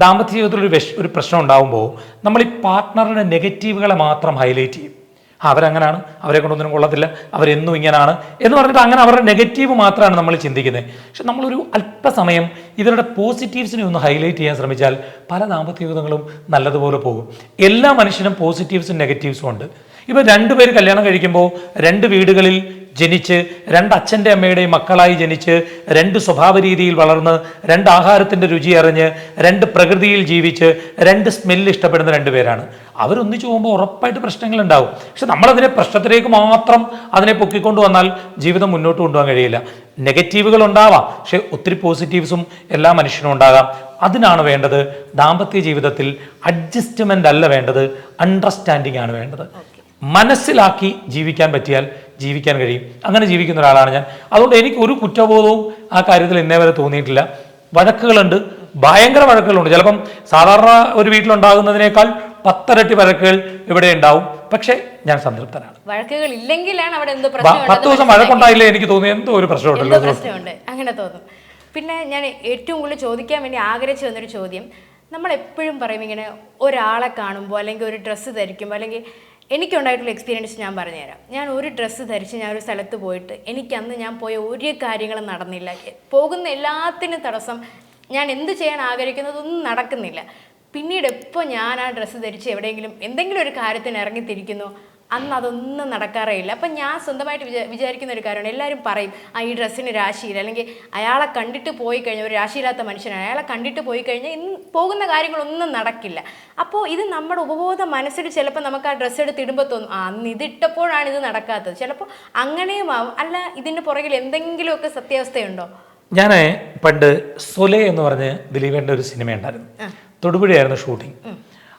ദാമ്പത്യ ജീവിതത്തിൽ ഒരു പ്രശ്നം ഉണ്ടാകുമ്പോൾ നമ്മൾ ഈ പാർട്ട്ണറുടെ നെഗറ്റീവുകളെ മാത്രം ഹൈലൈറ്റ് ചെയ്യും. അവരങ്ങനെയാണ്, അവരെ കൊണ്ടൊന്നിനും കൊള്ളത്തില്ല, അവരെന്നും ഇങ്ങനെയാണ് എന്ന് പറഞ്ഞിട്ട് അങ്ങനെ അവരുടെ നെഗറ്റീവ് മാത്രമാണ് നമ്മൾ ചിന്തിക്കുന്നത്. പക്ഷെ നമ്മളൊരു അല്പസമയം ഇവരുടെ പോസിറ്റീവ്സിനെ ഒന്ന് ഹൈലൈറ്റ് ചെയ്യാൻ ശ്രമിച്ചാൽ പല ദാമ്പത്യ ജീവിതങ്ങളും നല്ലതുപോലെ പോകും. എല്ലാ മനുഷ്യനും പോസിറ്റീവ്സും നെഗറ്റീവ്സും ഉണ്ട്. ഇപ്പം 2 പേര് കല്യാണം കഴിക്കുമ്പോൾ 2 വീടുകളിൽ ജനിച്ച്, 2 അച്ഛൻ്റെ അമ്മയുടെയും മക്കളായി ജനിച്ച്, 2 സ്വഭാവ രീതിയിൽ വളർന്ന്, 2 ആഹാരത്തിൻ്റെ രുചി അറിഞ്ഞ്, 2 പ്രകൃതിയിൽ ജീവിച്ച്, 2 സ്മെല്ല് ഇഷ്ടപ്പെടുന്ന 2 പേരാണ്. അവരൊന്നിച്ചു പോകുമ്പോൾ ഉറപ്പായിട്ട് പ്രശ്നങ്ങളുണ്ടാവും. പക്ഷെ നമ്മളതിനെ പ്രശ്നത്തിലേക്ക് മാത്രം അതിനെ പൊക്കിക്കൊണ്ട് വന്നാൽ ജീവിതം മുന്നോട്ട് കൊണ്ടുപോകാൻ കഴിയില്ല. നെഗറ്റീവുകൾ ഉണ്ടാവാം, പക്ഷെ ഒത്തിരി പോസിറ്റീവ്സും എല്ലാ മനുഷ്യനും ഉണ്ടാകാം. അതിനാണ് വേണ്ടത് ദാമ്പത്യ ജീവിതത്തിൽ അഡ്ജസ്റ്റ്മെൻ്റ് അല്ല വേണ്ടത്, അണ്ടർസ്റ്റാൻഡിങ് ആണ് വേണ്ടത്. മനസ്സിലാക്കി ജീവിക്കാൻ പറ്റിയാൽ ജീവിക്കാൻ കഴിയും. അങ്ങനെ ജീവിക്കുന്ന ഒരാളാണ് ഞാൻ. അതുകൊണ്ട് എനിക്ക് ഒരു കുറ്റബോധവും ആ കാര്യത്തിൽ ഇന്നേ വരെ തോന്നിയിട്ടില്ല. വഴക്കുകളുണ്ട്, ഭയങ്കര വഴക്കുകളുണ്ട്. ചിലപ്പം സാധാരണ ഒരു വീട്ടിലുണ്ടാകുന്നതിനേക്കാൾ 10 ഇരട്ടി വഴക്കുകൾ ഇവിടെ ഉണ്ടാവും. പക്ഷേ ഞാൻ സംതൃപ്തനാണ്. വഴക്കുകൾ ഇല്ലെങ്കിലാണ് അവിടെ എന്തോ പ്രശ്നം. 10 ദിവസം വഴക്കുണ്ടായില്ലേ എനിക്ക് തോന്നി എന്തോ ഒരു പ്രശ്നമുണ്ടല്ലോ, പ്രശ്നമുണ്ട് അങ്ങനെ തോന്നും. പിന്നെ ഞാൻ ഏറ്റവും കൂടുതൽ ചോദിക്കാൻ വേണ്ടി ആഗ്രഹിച്ചു വന്നൊരു ചോദ്യം, നമ്മൾ എപ്പോഴും പറയും ഇങ്ങനെ ഒരാളെ കാണുമ്പോൾ അല്ലെങ്കിൽ ഒരു ഡ്രസ്സ് ധരിക്കുമ്പോൾ, അല്ലെങ്കിൽ എനിക്കുണ്ടായിട്ടുള്ള എക്സ്പീരിയൻസ് ഞാൻ പറഞ്ഞുതരാം. ഞാൻ ഒരു ഡ്രസ്സ് ധരിച്ച് ഞാൻ ഒരു സ്ഥലത്ത് പോയിട്ട് എനിക്കന്ന് ഞാൻ പോയ ഒരു കാര്യങ്ങളും നടന്നില്ല. പോകുന്ന എല്ലാത്തിനും തടസ്സം, ഞാൻ എന്ത് ചെയ്യാൻ ആഗ്രഹിക്കുന്നതൊന്നും നടക്കുന്നില്ല. പിന്നീട് എപ്പോൾ ഞാൻ ആ ഡ്രസ്സ് ധരിച്ച് എവിടെയെങ്കിലും എന്തെങ്കിലും ഒരു കാര്യത്തിന് ഇറങ്ങിത്തിരിക്കുന്നു, അന്ന് അതൊന്നും നടക്കാറേയില്ല. അപ്പം ഞാൻ സ്വന്തമായിട്ട് വിചാരിക്കുന്ന ഒരു കാര്യമാണ്, എല്ലാവരും പറയും ഈ ഡ്രസ്സിന് രാശിയില്ല, അല്ലെങ്കിൽ അയാളെ കണ്ടിട്ട് പോയി കഴിഞ്ഞാൽ, ഒരു രാശിയില്ലാത്ത മനുഷ്യനാണ്, അയാളെ കണ്ടിട്ട് പോയി കഴിഞ്ഞാൽ ഇന്ന് പോകുന്ന കാര്യങ്ങളൊന്നും നടക്കില്ല. അപ്പോൾ ഇത് നമ്മുടെ ഉപബോധ മനസ്സിൽ ചിലപ്പോൾ നമുക്ക് ആ ഡ്രസ്സ് എടുത്ത് ഇടുമ്പോൾ തോന്നും അന്ന് ഇതിട്ടപ്പോഴാണ് ഇത് നടക്കാത്തത്. ചിലപ്പോൾ അങ്ങനെയും ആവും. അല്ല, ഇതിൻ്റെ പുറകിൽ എന്തെങ്കിലുമൊക്കെ സത്യാവസ്ഥയുണ്ടോ? ഞാൻ പണ്ട് സൊലെ എന്ന് പറഞ്ഞ് ദിലീപേൻ്റെ ഒരു സിനിമ ഉണ്ടായിരുന്നു. തൊടുപുഴയായിരുന്നു ഷൂട്ടിങ്.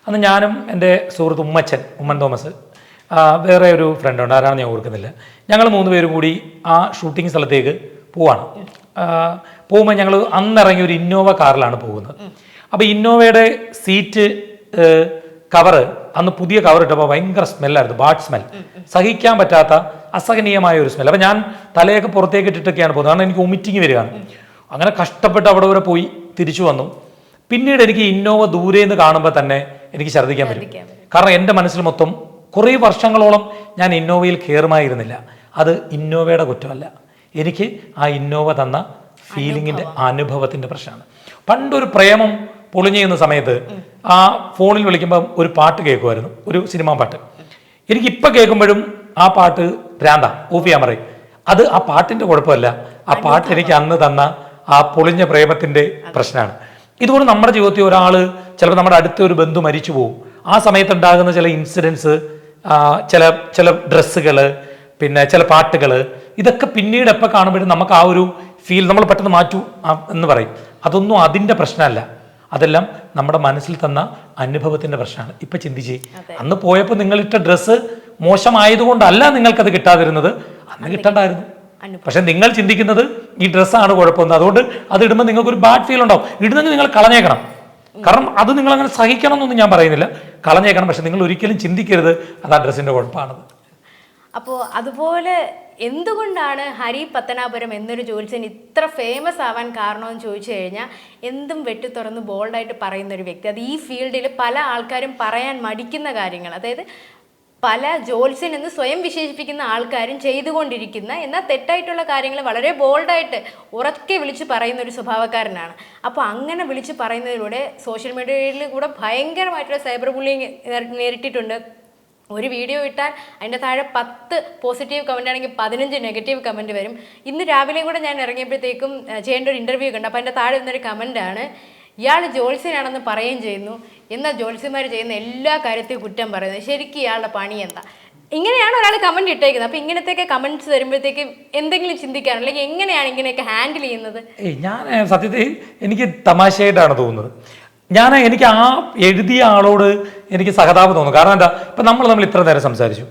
അന്ന് ഞാനും എൻ്റെ സുഹൃത്ത് ഉമ്മൻ തോമസ്, വേറെ ഒരു ഫ്രണ്ടുണ്ട്, ആരാണെന്ന് ഞാൻ ഓർക്കുന്നില്ല, ഞങ്ങൾ 3 പേരും കൂടി ആ ഷൂട്ടിംഗ് സ്ഥലത്തേക്ക് പോവാണ്. പോകുമ്പോൾ ഞങ്ങൾ അന്നിറങ്ങി ഒരു ഇന്നോവ കാറിലാണ് പോകുന്നത്. അപ്പോൾ ഇന്നോവയുടെ സീറ്റ് കവറ് അന്ന് പുതിയ കവർ ഇട്ടപ്പോൾ ഭയങ്കര സ്മെല്ലായിരുന്നു, ബാഡ് സ്മെൽ, സഹിക്കാൻ പറ്റാത്ത അസഹനീയമായ ഒരു സ്മെൽ. അപ്പോൾ ഞാൻ തലയൊക്കെ പുറത്തേക്ക് ഇട്ടിട്ടൊക്കെയാണ് പോകുന്നത്, കാരണം എനിക്ക് വൊമിറ്റിങ് വരികയാണ്. അങ്ങനെ കഷ്ടപ്പെട്ട് അവിടെ വരെ പോയി തിരിച്ചു വന്നു. പിന്നീട് എനിക്ക് ഇന്നോവ ദൂരെ നിന്ന് കാണുമ്പോൾ തന്നെ എനിക്ക് ഛർദ്ദിക്കാൻ വരും. കാരണം എൻ്റെ മനസ്സിൽ മൊത്തം കുറേ വർഷങ്ങളോളം ഞാൻ ഇന്നോവയിൽ കയറുമായിരുന്നില്ല. അത് ഇന്നോവയുടെ കുറ്റമല്ല, എനിക്ക് ആ ഇന്നോവ തന്ന ഫീലിങ്ങിൻ്റെ അനുഭവത്തിൻ്റെ പ്രശ്നമാണ്. പണ്ടൊരു പ്രേമം പൊളിഞ്ഞു ചെയ്യുന്ന സമയത്ത് ആ ഫോണിൽ വിളിക്കുമ്പം ഒരു പാട്ട് കേൾക്കുമായിരുന്നു, ഒരു സിനിമാ പാട്ട്. എനിക്കിപ്പോൾ കേൾക്കുമ്പോഴും ആ പാട്ട് ഭ്രാന്ത, ഓഫ് ചെയ്യാൻ പറയും. അത് ആ പാട്ടിൻ്റെ കുഴപ്പമല്ല, ആ പാട്ട് എനിക്ക് അന്ന് തന്ന ആ പൊളിഞ്ഞ പ്രേമത്തിൻ്റെ പ്രശ്നമാണ്. ഇതുപോലെ നമ്മുടെ ജീവിതത്തിൽ ഒരാൾ, ചിലപ്പോൾ നമ്മുടെ അടുത്ത ഒരു ബന്ധു മരിച്ചു പോകും, ആ സമയത്തുണ്ടാകുന്ന ചില ഇൻസിഡൻസ്, ചില ചില ഡ്രസ്സുകൾ, പിന്നെ ചില പാട്ടുകൾ, ഇതൊക്കെ പിന്നീട് എപ്പോൾ കാണുമ്പോഴും നമുക്ക് ആ ഒരു ഫീൽ നമ്മൾ പെട്ടെന്ന് മാറ്റൂ എന്ന് പറയും. അതൊന്നും അതിൻ്റെ പ്രശ്നമല്ല, അതെല്ലാം നമ്മുടെ മനസ്സിൽ തന്ന അനുഭവത്തിൻ്റെ പ്രശ്നമാണ്. ഇപ്പം ചിന്തിച്ചേ, അന്ന് പോയപ്പോൾ നിങ്ങളിട്ട ഡ്രസ്സ് മോശമായതുകൊണ്ടല്ല നിങ്ങൾക്കത് കിട്ടാതിരുന്നത്, അന്ന് കിട്ടണ്ടായിരുന്നു. പക്ഷെ നിങ്ങൾ ചിന്തിക്കുന്നത് ഈ ഡ്രസ്സാണ് കുഴപ്പമൊന്നും, അതുകൊണ്ട് അത് ഇടുമ്പോൾ നിങ്ങൾക്കൊരു ബാഡ് ഫീൽ ഉണ്ടാവും. ഇടുന്നെങ്കിൽ നിങ്ങൾ കളഞ്ഞേക്കണം. കാരണം അത് നിങ്ങൾ അങ്ങനെ സഹിക്കണം എന്നൊന്നും ഞാൻ പറയുന്നില്ല, കളഞ്ഞേക്കണം. പക്ഷെ നിങ്ങൾ ഒരിക്കലും ചിന്തിക്കരുത് അത് ആ ഡ്രസ്സിൻ്റെ കുഴപ്പമാണത്. അപ്പോൾ അതുപോലെ എന്തുകൊണ്ടാണ് ഹരി പത്തനാപുരം എന്നൊരു ജ്യോത്സ്യൻ ഇത്ര ഫേമസ് ആവാൻ കാരണമെന്ന് ചോദിച്ചു കഴിഞ്ഞാൽ, എന്തും വെട്ടി തുറന്ന് ബോൾഡായിട്ട് പറയുന്ന ഒരു വ്യക്തി. അത് ഈ ഫീൽഡിൽ പല ആൾക്കാരും പറയാൻ മടിക്കുന്ന കാര്യങ്ങൾ, അതായത് പല ജ്യോത്സ്യൻ എന്ന് സ്വയം വിശേഷിപ്പിക്കുന്ന ആൾക്കാരും ചെയ്തുകൊണ്ടിരിക്കുന്ന എന്നാൽ തെറ്റായിട്ടുള്ള കാര്യങ്ങൾ വളരെ ബോൾഡായിട്ട് ഉറക്കെ വിളിച്ച് പറയുന്ന ഒരു സ്വഭാവക്കാരനാണ്. അപ്പോൾ അങ്ങനെ വിളിച്ച് പറയുന്നതിലൂടെ സോഷ്യൽ മീഡിയയിൽ കൂടെ ഭയങ്കരമായിട്ടുള്ള സൈബർ ബുള്ളിങ് നേരിട്ടിട്ടുണ്ട്. ഒരു വീഡിയോ ഇട്ടാൽ അതിൻ്റെ താഴെ 10 പോസിറ്റീവ് കമൻ്റ് ആണെങ്കിൽ 15 നെഗറ്റീവ് കമൻറ്റ് വരും. ഇന്ന് രാവിലെയും കൂടെ ഞാൻ ഇറങ്ങിയപ്പോഴത്തേക്കും ചെയ്യേണ്ട ഒരു ഇൻ്റർവ്യൂ കണ്ടു. അപ്പോൾ അതിൻ്റെ താഴെ വന്നൊരു കമൻറ്റാണ്, ഇയാൾ ജ്യോത്സ്യനാണെന്ന് പറയുകയും ചെയ്യുന്നു, എന്നാൽ ജ്യോത്സ്യന്മാർ ചെയ്യുന്ന എല്ലാ കാര്യത്തെയും കുറ്റം പറയുന്നത്, ശരിക്കും ഇയാളുടെ പണി എന്താ? ഇങ്ങനെയാണ് ഒരാൾ കമൻറ്റ് ഇട്ടേക്കുന്നത്. അപ്പോൾ ഇങ്ങനത്തെയൊക്കെ കമൻറ്റ്സ് വരുമ്പോഴത്തേക്ക് എന്തെങ്കിലും ചിന്തിക്കാറുണ്ട്, അല്ലെങ്കിൽ എങ്ങനെയാണ് ഇങ്ങനെയൊക്കെ ഹാൻഡിൽ ചെയ്യുന്നത്? ഞാൻ സത്യത്തിൽ എനിക്ക് തമാശയായിട്ടാണ് തോന്നുന്നത്. എനിക്ക് ആ എഴുതിയ ആളോട് എനിക്ക് സഹതാപം തോന്നുന്നു. കാരണം എന്താ, ഇപ്പം നമ്മൾ ഇത്ര നേരം സംസാരിച്ചു,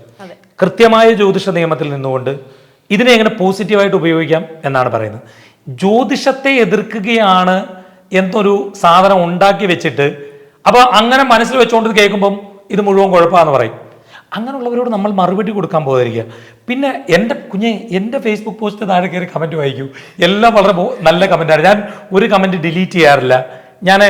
കൃത്യമായ ജ്യോതിഷ നിയമത്തിൽ നിന്നുകൊണ്ട് ഇതിനെ എങ്ങനെ പോസിറ്റീവായിട്ട് ഉപയോഗിക്കാം എന്നാണ് പറയുന്നത്. ജ്യോതിഷത്തെ എതിർക്കുകയാണ് എന്നൊരു സാധനം ഉണ്ടാക്കി വെച്ചിട്ട് അപ്പോൾ അങ്ങനെ മനസ്സിൽ വെച്ചുകൊണ്ട് കേൾക്കുമ്പം ഇത് മുഴുവൻ കുഴപ്പമാണെന്ന് പറയും. അങ്ങനെയുള്ളവരോട് നമ്മൾ മറുപടി കൊടുക്കാൻ പോകാതിരിക്കുക. പിന്നെ എൻ്റെ ഫേസ്ബുക്ക് പോസ്റ്റ് താഴെ കയറി കമൻറ്റ് വായിക്കൂ, എല്ലാം വളരെ നല്ല കമൻറ്റാണ്. ഞാൻ ഒരു കമൻറ്റ് ഡിലീറ്റ് ചെയ്യാറില്ല. ഞാൻ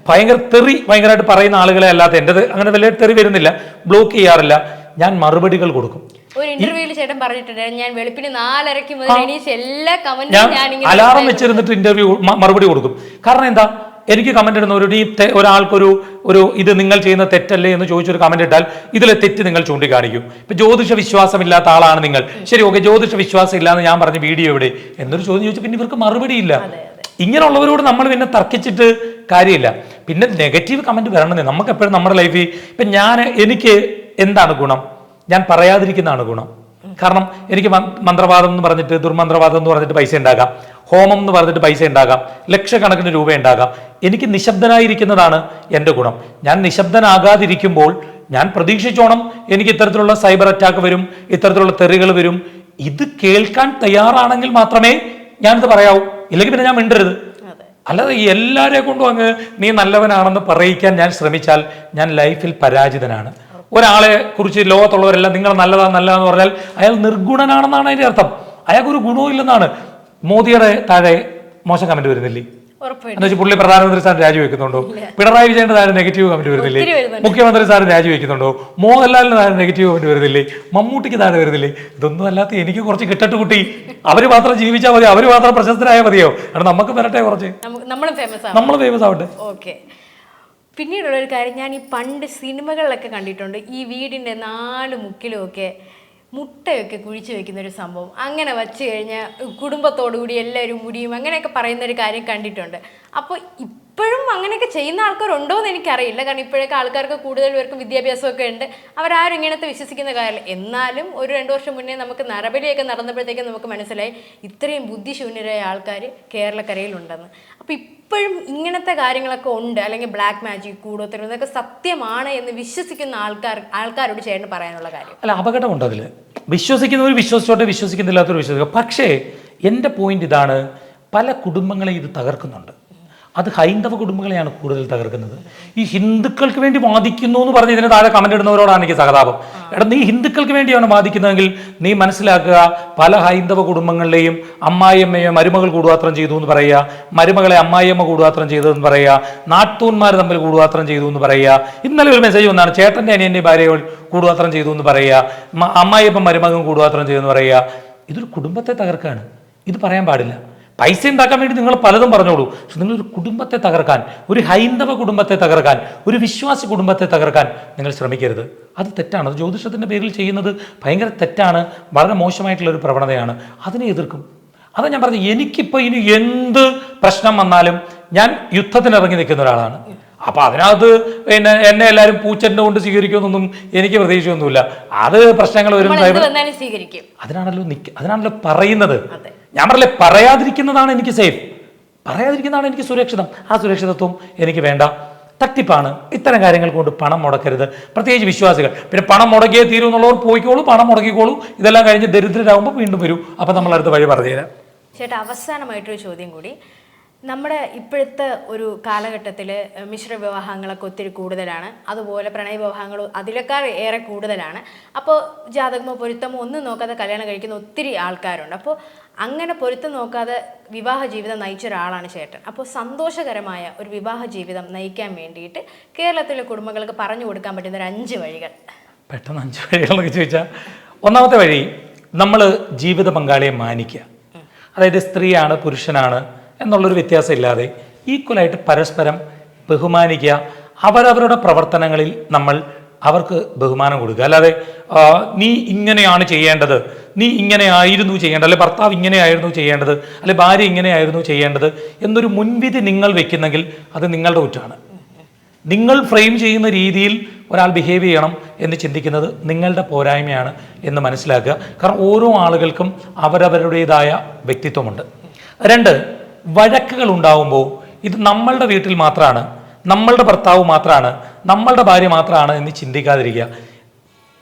ഭയങ്കരമായിട്ട് പറയുന്ന ആളുകളെ അല്ലാത്ത എൻ്റെ അങ്ങനെ വലിയ തെറി വരുന്നില്ല, ബ്ലോക്ക് ചെയ്യാറില്ല. ഞാൻ മറുപടികൾ കൊടുക്കും. ഒരു ഇന്റർവ്യൂവിൽ ചേട്ടൻ പറഞ്ഞിട്ടുണ്ട്, ഞാൻ വെളുപ്പിന് 4:30 മുതൽ എണീച്ച് എല്ലാ കമന്റും ഞാൻ അലാറം വെച്ചിരുന്നിട്ട് ഇന്റർവ്യൂ മറുപടി കൊടുക്കും. കാരണം എന്താ, എനിക്ക് കമന്റ് ഇടുന്നവരോട് ഒരാൾക്കൊരു ഇത് നിങ്ങൾ ചെയ്യുന്ന തെറ്റല്ലേ എന്ന് ചോദിച്ചൊരു കമന്റ് ഇട്ടാൽ ഇതിലെ തെറ്റ് നിങ്ങൾ ചൂണ്ടിക്കാണിക്കും. ഇപ്പൊ ജ്യോതിഷ വിശ്വാസമില്ലാത്ത ആളാണ് നിങ്ങൾ, ശരി ഓക്കെ, ജ്യോതിഷ വിശ്വാസം ഇല്ലാന്ന് ഞാൻ പറഞ്ഞ വീഡിയോ എവിടെ എന്നൊരു ചോദ്യം ചോദിച്ചാൽ പിന്നെ ഇവർക്ക് മറുപടിയില്ല. ഇങ്ങനെയുള്ളവരോട് നമ്മൾ പിന്നെ തർക്കിച്ചിട്ട് കാര്യമില്ല. പിന്നെ നെഗറ്റീവ് കമന്റ് വരണമെന്നേ. നമുക്ക് എപ്പോഴും നമ്മുടെ ലൈഫിൽ ഇപ്പം എനിക്ക് എന്താണ് ഗുണം? ഞാൻ പറയാതിരിക്കുന്നതാണ് ഗുണം. കാരണം എനിക്ക് മന്ത്രവാദം എന്ന് പറഞ്ഞിട്ട്, ദുർമന്ത്രവാദം എന്ന് പറഞ്ഞിട്ട് പൈസ ഉണ്ടാകാം, ഹോമം എന്ന് പറഞ്ഞിട്ട് പൈസ ഉണ്ടാകാം, ലക്ഷക്കണക്കിന് രൂപ ഉണ്ടാകാം. എനിക്ക് നിശബ്ദനായിരിക്കുന്നതാണ് എൻ്റെ ഗുണം. ഞാൻ നിശബ്ദനാകാതിരിക്കുമ്പോൾ ഞാൻ പ്രതീക്ഷിച്ചോണം എനിക്ക് ഇത്തരത്തിലുള്ള സൈബർ അറ്റാക്ക് വരും, ഇത്തരത്തിലുള്ള തെറികൾ വരും. ഇത് കേൾക്കാൻ തയ്യാറാണെങ്കിൽ മാത്രമേ ഞാനിത് പറയാവൂ, ഇല്ലെങ്കിൽ പിന്നെ ഞാൻ മിണ്ടരുത്. അല്ലാതെ എല്ലാവരെ കൊണ്ടും അങ്ങ് നീ നല്ലവനാണെന്ന് പറയിക്കാൻ ഞാൻ ശ്രമിച്ചാൽ ഞാൻ ലൈഫിൽ പരാജിതനാണ്. ഒരാളെ കുറിച്ച് ലോകത്തുള്ളവരെല്ലാം നിങ്ങൾ നല്ലതാന്ന് പറഞ്ഞാൽ അയാൾ നിർഗുണനാണെന്നാണ് അതിന്റെ അർത്ഥം. അയാൾക്കൊരു ഗുണവും ഇല്ലെന്നാണ്. മോദിയുടെ താഴെ മോശം കമന്റ് വരുന്നില്ലേ? എന്ന് വെച്ചാൽ പുള്ളി പ്രധാനമന്ത്രി സ്ഥാനം രാജിവെക്കുന്നുണ്ടോ? പിണറായി വിജയന്റെ താഴെ നെഗറ്റീവ് കമന്റ് വരുന്നില്ലേ? മുഖ്യമന്ത്രി സ്ഥാനം രാജിവെക്കുന്നുണ്ടോ? മോഹൻലാലിന് താഴെ നെഗറ്റീവ് കമന്റ് വരുന്നില്ലേ? മമ്മൂട്ടിക്ക് താഴെ വരുന്നില്ലേ? ഇതൊന്നും അല്ലാത്ത എനിക്ക് കുറച്ച് കിട്ടട്ട് കുട്ടി, അവര് മാത്രം ജീവിച്ചാൽ മതി, അവര് മാത്രം പ്രശസ്തരായാൽ മതിയോ? കാരണം നമുക്ക് വരട്ടെ, കുറച്ച് നമ്മൾ ഫേമസ് ആവട്ടെ. ഓക്കെ. പിന്നീടുള്ളൊരു കാര്യം, ഞാൻ ഈ പണ്ട് സിനിമകളിലൊക്കെ കണ്ടിട്ടുണ്ട്, ഈ വീടിൻ്റെ 4 മുക്കിലുമൊക്കെ മുട്ടയൊക്കെ കുഴിച്ച് വെക്കുന്ന ഒരു സംഭവം. അങ്ങനെ വച്ച് കഴിഞ്ഞാൽ കുടുംബത്തോടുകൂടി എല്ലാവരും മുടിയും അങ്ങനെയൊക്കെ പറയുന്നൊരു കാര്യം കണ്ടിട്ടുണ്ട്. അപ്പോൾ ഇപ്പോഴും അങ്ങനെയൊക്കെ ചെയ്യുന്ന ആൾക്കാരുണ്ടോ എന്ന് എനിക്കറിയില്ല. കാരണം ഇപ്പോഴൊക്കെ ആൾക്കാർക്ക് കൂടുതൽ പേർക്കും വിദ്യാഭ്യാസമൊക്കെ ഉണ്ട്, അവരാരും ഇങ്ങനത്തെ വിശ്വസിക്കുന്ന കാര്യമില്ല. എന്നാലും ഒരു 2 വർഷം മുന്നേ നമുക്ക് നരബലിയൊക്കെ നടന്നപ്പോഴത്തേക്കും നമുക്ക് മനസ്സിലായി ഇത്രയും ബുദ്ധിശൂന്യരായ ആൾക്കാർ കേരളക്കരയിലുണ്ടെന്ന്. അപ്പോൾ ഇപ്പോഴും ഇങ്ങനത്തെ കാര്യങ്ങളൊക്കെ ഉണ്ട്, അല്ലെങ്കിൽ ബ്ലാക്ക് മാജിക്, കൂടോത്തരം, ഇതൊക്കെ സത്യമാണ് എന്ന് വിശ്വസിക്കുന്ന ആൾക്കാരോട് ചേട്ടന് പറയാനുള്ള കാര്യം? അല്ല, അപകടമുണ്ട് അതിൽ. വിശ്വസിക്കുന്നവർ വിശ്വസിച്ചോട്ടെ, വിശ്വസിക്കുന്നില്ലാത്തവർ വിശ്വസിക്കുക. പക്ഷേ എൻ്റെ പോയിന്റ് ഇതാണ്, പല കുടുംബങ്ങളെ ഇത് തകർക്കുന്നുണ്ട്. അത് ഹൈന്ദവ കുടുംബങ്ങളെയാണ് കൂടുതൽ തകർക്കുന്നത്. ഈ ഹിന്ദുക്കൾക്ക് വേണ്ടി വാദിക്കുന്നു എന്ന് പറഞ്ഞ് ഇതിന് താഴെ കമന്റ് ഇടുന്നവരോടാണ് എനിക്ക് സഹതാപം. എടാ, നീ ഹിന്ദുക്കൾക്ക് വേണ്ടിയാണ് വാദിക്കുന്നതെങ്കിൽ നീ മനസ്സിലാക്കുക, പല ഹൈന്ദവ കുടുംബങ്ങളിലെയും അമ്മായിയമ്മയെ മരുമകൾ കൂടുപാത്രം ചെയ്തു എന്ന് പറയുക, മരുമകളെ അമ്മായിയമ്മ കൂടുപാത്രം ചെയ്തതെന്ന് പറയുക, നാട്ടൂന്മാർ തമ്മിൽ കൂടുപാത്രം ചെയ്തു എന്ന് പറയുക. ഇന്നലെ ഒരു മെസ്സേജ് വന്നാണ്, ചേട്ടൻ്റെ അനിയൻ്റെ ഭാര്യകൾ കൂടുപാത്രം ചെയ്തു എന്ന് പറയുക, അമ്മായിയപ്പൻ മരുമകൻ കൂടുപാത്രം ചെയ്തു എന്ന് പറയുക. ഇതൊരു കുടുംബത്തെ തകർക്കാണ്. ഇത് പറയാൻ പാടില്ല. പൈസ ഉണ്ടാക്കാൻ വേണ്ടി നിങ്ങൾ പലതും പറഞ്ഞോളൂ, പക്ഷെ നിങ്ങളൊരു കുടുംബത്തെ തകർക്കാൻ, ഒരു ഹൈന്ദവ കുടുംബത്തെ തകർക്കാൻ, ഒരു വിശ്വാസി കുടുംബത്തെ തകർക്കാൻ നിങ്ങൾ ശ്രമിക്കരുത്. അത് തെറ്റാണ്. അത് ജ്യോതിഷത്തിൻ്റെ പേരിൽ ചെയ്യുന്നത് ഭയങ്കര തെറ്റാണ്, വളരെ മോശമായിട്ടുള്ളൊരു പ്രവണതയാണ്. അതിനെ എതിർക്കും. അതാ ഞാൻ പറഞ്ഞു, എനിക്കിപ്പോൾ ഇനി എന്ത് പ്രശ്നം വന്നാലും ഞാൻ യുദ്ധത്തിനിറങ്ങി നിൽക്കുന്ന ഒരാളാണ്. അപ്പൊ അതിനകത്ത് പിന്നെ എന്നെ എല്ലാവരും പൂച്ചെണ്ട് കൊണ്ട് സ്വീകരിക്കുമെന്നൊന്നും എനിക്ക് പ്രതീക്ഷയൊന്നുമില്ല. അത് പ്രശ്നങ്ങൾ വരുന്ന അതിനാണല്ലോ പറയുന്നത്. ഞാൻ പറഞ്ഞില്ലേ, പറയാതിരിക്കുന്നതാണ് എനിക്ക് സേഫ്, പറയാതിരിക്കുന്നതാണ് എനിക്ക് സുരക്ഷിതം. ആ സുരക്ഷിതത്വം എനിക്ക് വേണ്ട. തട്ടിപ്പാണ്, ഇത്തരം കാര്യങ്ങൾ കൊണ്ട് പണം മുടക്കരുത്, പ്രത്യേകിച്ച് വിശ്വാസികൾ. പിന്നെ പണം മുടക്കിയേ തീരും എന്നുള്ളവർ പോയിക്കോളൂ, പണം മുടക്കിക്കോളൂ. ഇതെല്ലാം കഴിഞ്ഞ് ദരിദ്രരാകുമ്പോൾ വീണ്ടും വരും. അപ്പം നമ്മളടുത്ത് വഴി പറഞ്ഞുതരാം. ചേട്ടാ, അവസാനമായിട്ടൊരു ചോദ്യം കൂടി. നമ്മുടെ ഇപ്പോഴത്തെ ഒരു കാലഘട്ടത്തിൽ മിശ്ര വിവാഹങ്ങളൊക്കെ ഒത്തിരി കൂടുതലാണ്, അതുപോലെ പ്രണയ വിവാഹങ്ങളും അതിലേക്കാൾ ഏറെ കൂടുതലാണ്. അപ്പോൾ ജാതകമോ പൊരുത്തമോ ഒന്നും നോക്കാതെ കല്യാണം കഴിക്കുന്ന ഒത്തിരി ആൾക്കാരുണ്ട്. അപ്പോൾ അങ്ങനെ പൊരുത്തം നോക്കാതെ വിവാഹ ജീവിതം നയിച്ച ഒരാളാണ് ചേട്ടൻ. അപ്പോൾ സന്തോഷകരമായ ഒരു വിവാഹ ജീവിതം നയിക്കാൻ വേണ്ടിയിട്ട് കേരളത്തിലെ കുടുംബങ്ങൾക്ക് പറഞ്ഞു കൊടുക്കാൻ പറ്റുന്ന ഒരു 5 വഴികൾ. പെട്ടെന്ന് 5 വഴികളെന്നൊക്കെ ചോദിച്ചാൽ, ഒന്നാമത്തെ വഴി, നമ്മൾ ജീവിത പങ്കാളിയെ മാനിക്കുക. അതായത് സ്ത്രീയാണ് പുരുഷനാണ് എന്നുള്ളൊരു വ്യത്യാസം ഇല്ലാതെ ഈക്വലായിട്ട് പരസ്പരം ബഹുമാനിക്കുക. അവരവരുടെ പ്രവർത്തനങ്ങളിൽ നമ്മൾ അവർക്ക് ബഹുമാനം കൊടുക്കുക. അല്ലാതെ നീ ഇങ്ങനെയാണ് ചെയ്യേണ്ടത്, നീ ഇങ്ങനെയായിരുന്നു ചെയ്യേണ്ടത്, അല്ലെ ഭർത്താവ് ഇങ്ങനെയായിരുന്നു ചെയ്യേണ്ടത്, അല്ലെ ഭാര്യ ഇങ്ങനെയായിരുന്നു ചെയ്യേണ്ടത് എന്നൊരു മുൻവിധി നിങ്ങൾ വെക്കുന്നെങ്കിൽ അത് നിങ്ങളുടെ കുറ്റമാണ്. നിങ്ങൾ ഫ്രെയിം ചെയ്യുന്ന രീതിയിൽ ഒരാൾ ബിഹേവ് ചെയ്യണം എന്ന് ചിന്തിക്കുന്നത് നിങ്ങളുടെ പോരായ്മയാണ് എന്ന് മനസ്സിലാക്കുക. കാരണം ഓരോ ആളുകൾക്കും അവരവരുടേതായ വ്യക്തിത്വമുണ്ട്. 2, വഴക്കുകൾ ഉണ്ടാവുമ്പോൾ ഇത് നമ്മളുടെ വീട്ടിൽ മാത്രമാണ്, നമ്മളുടെ ഭർത്താവ് മാത്രമാണ്, നമ്മളുടെ ഭാര്യ മാത്രമാണ് എന്ന് ചിന്തിക്കാതിരിക്കുക.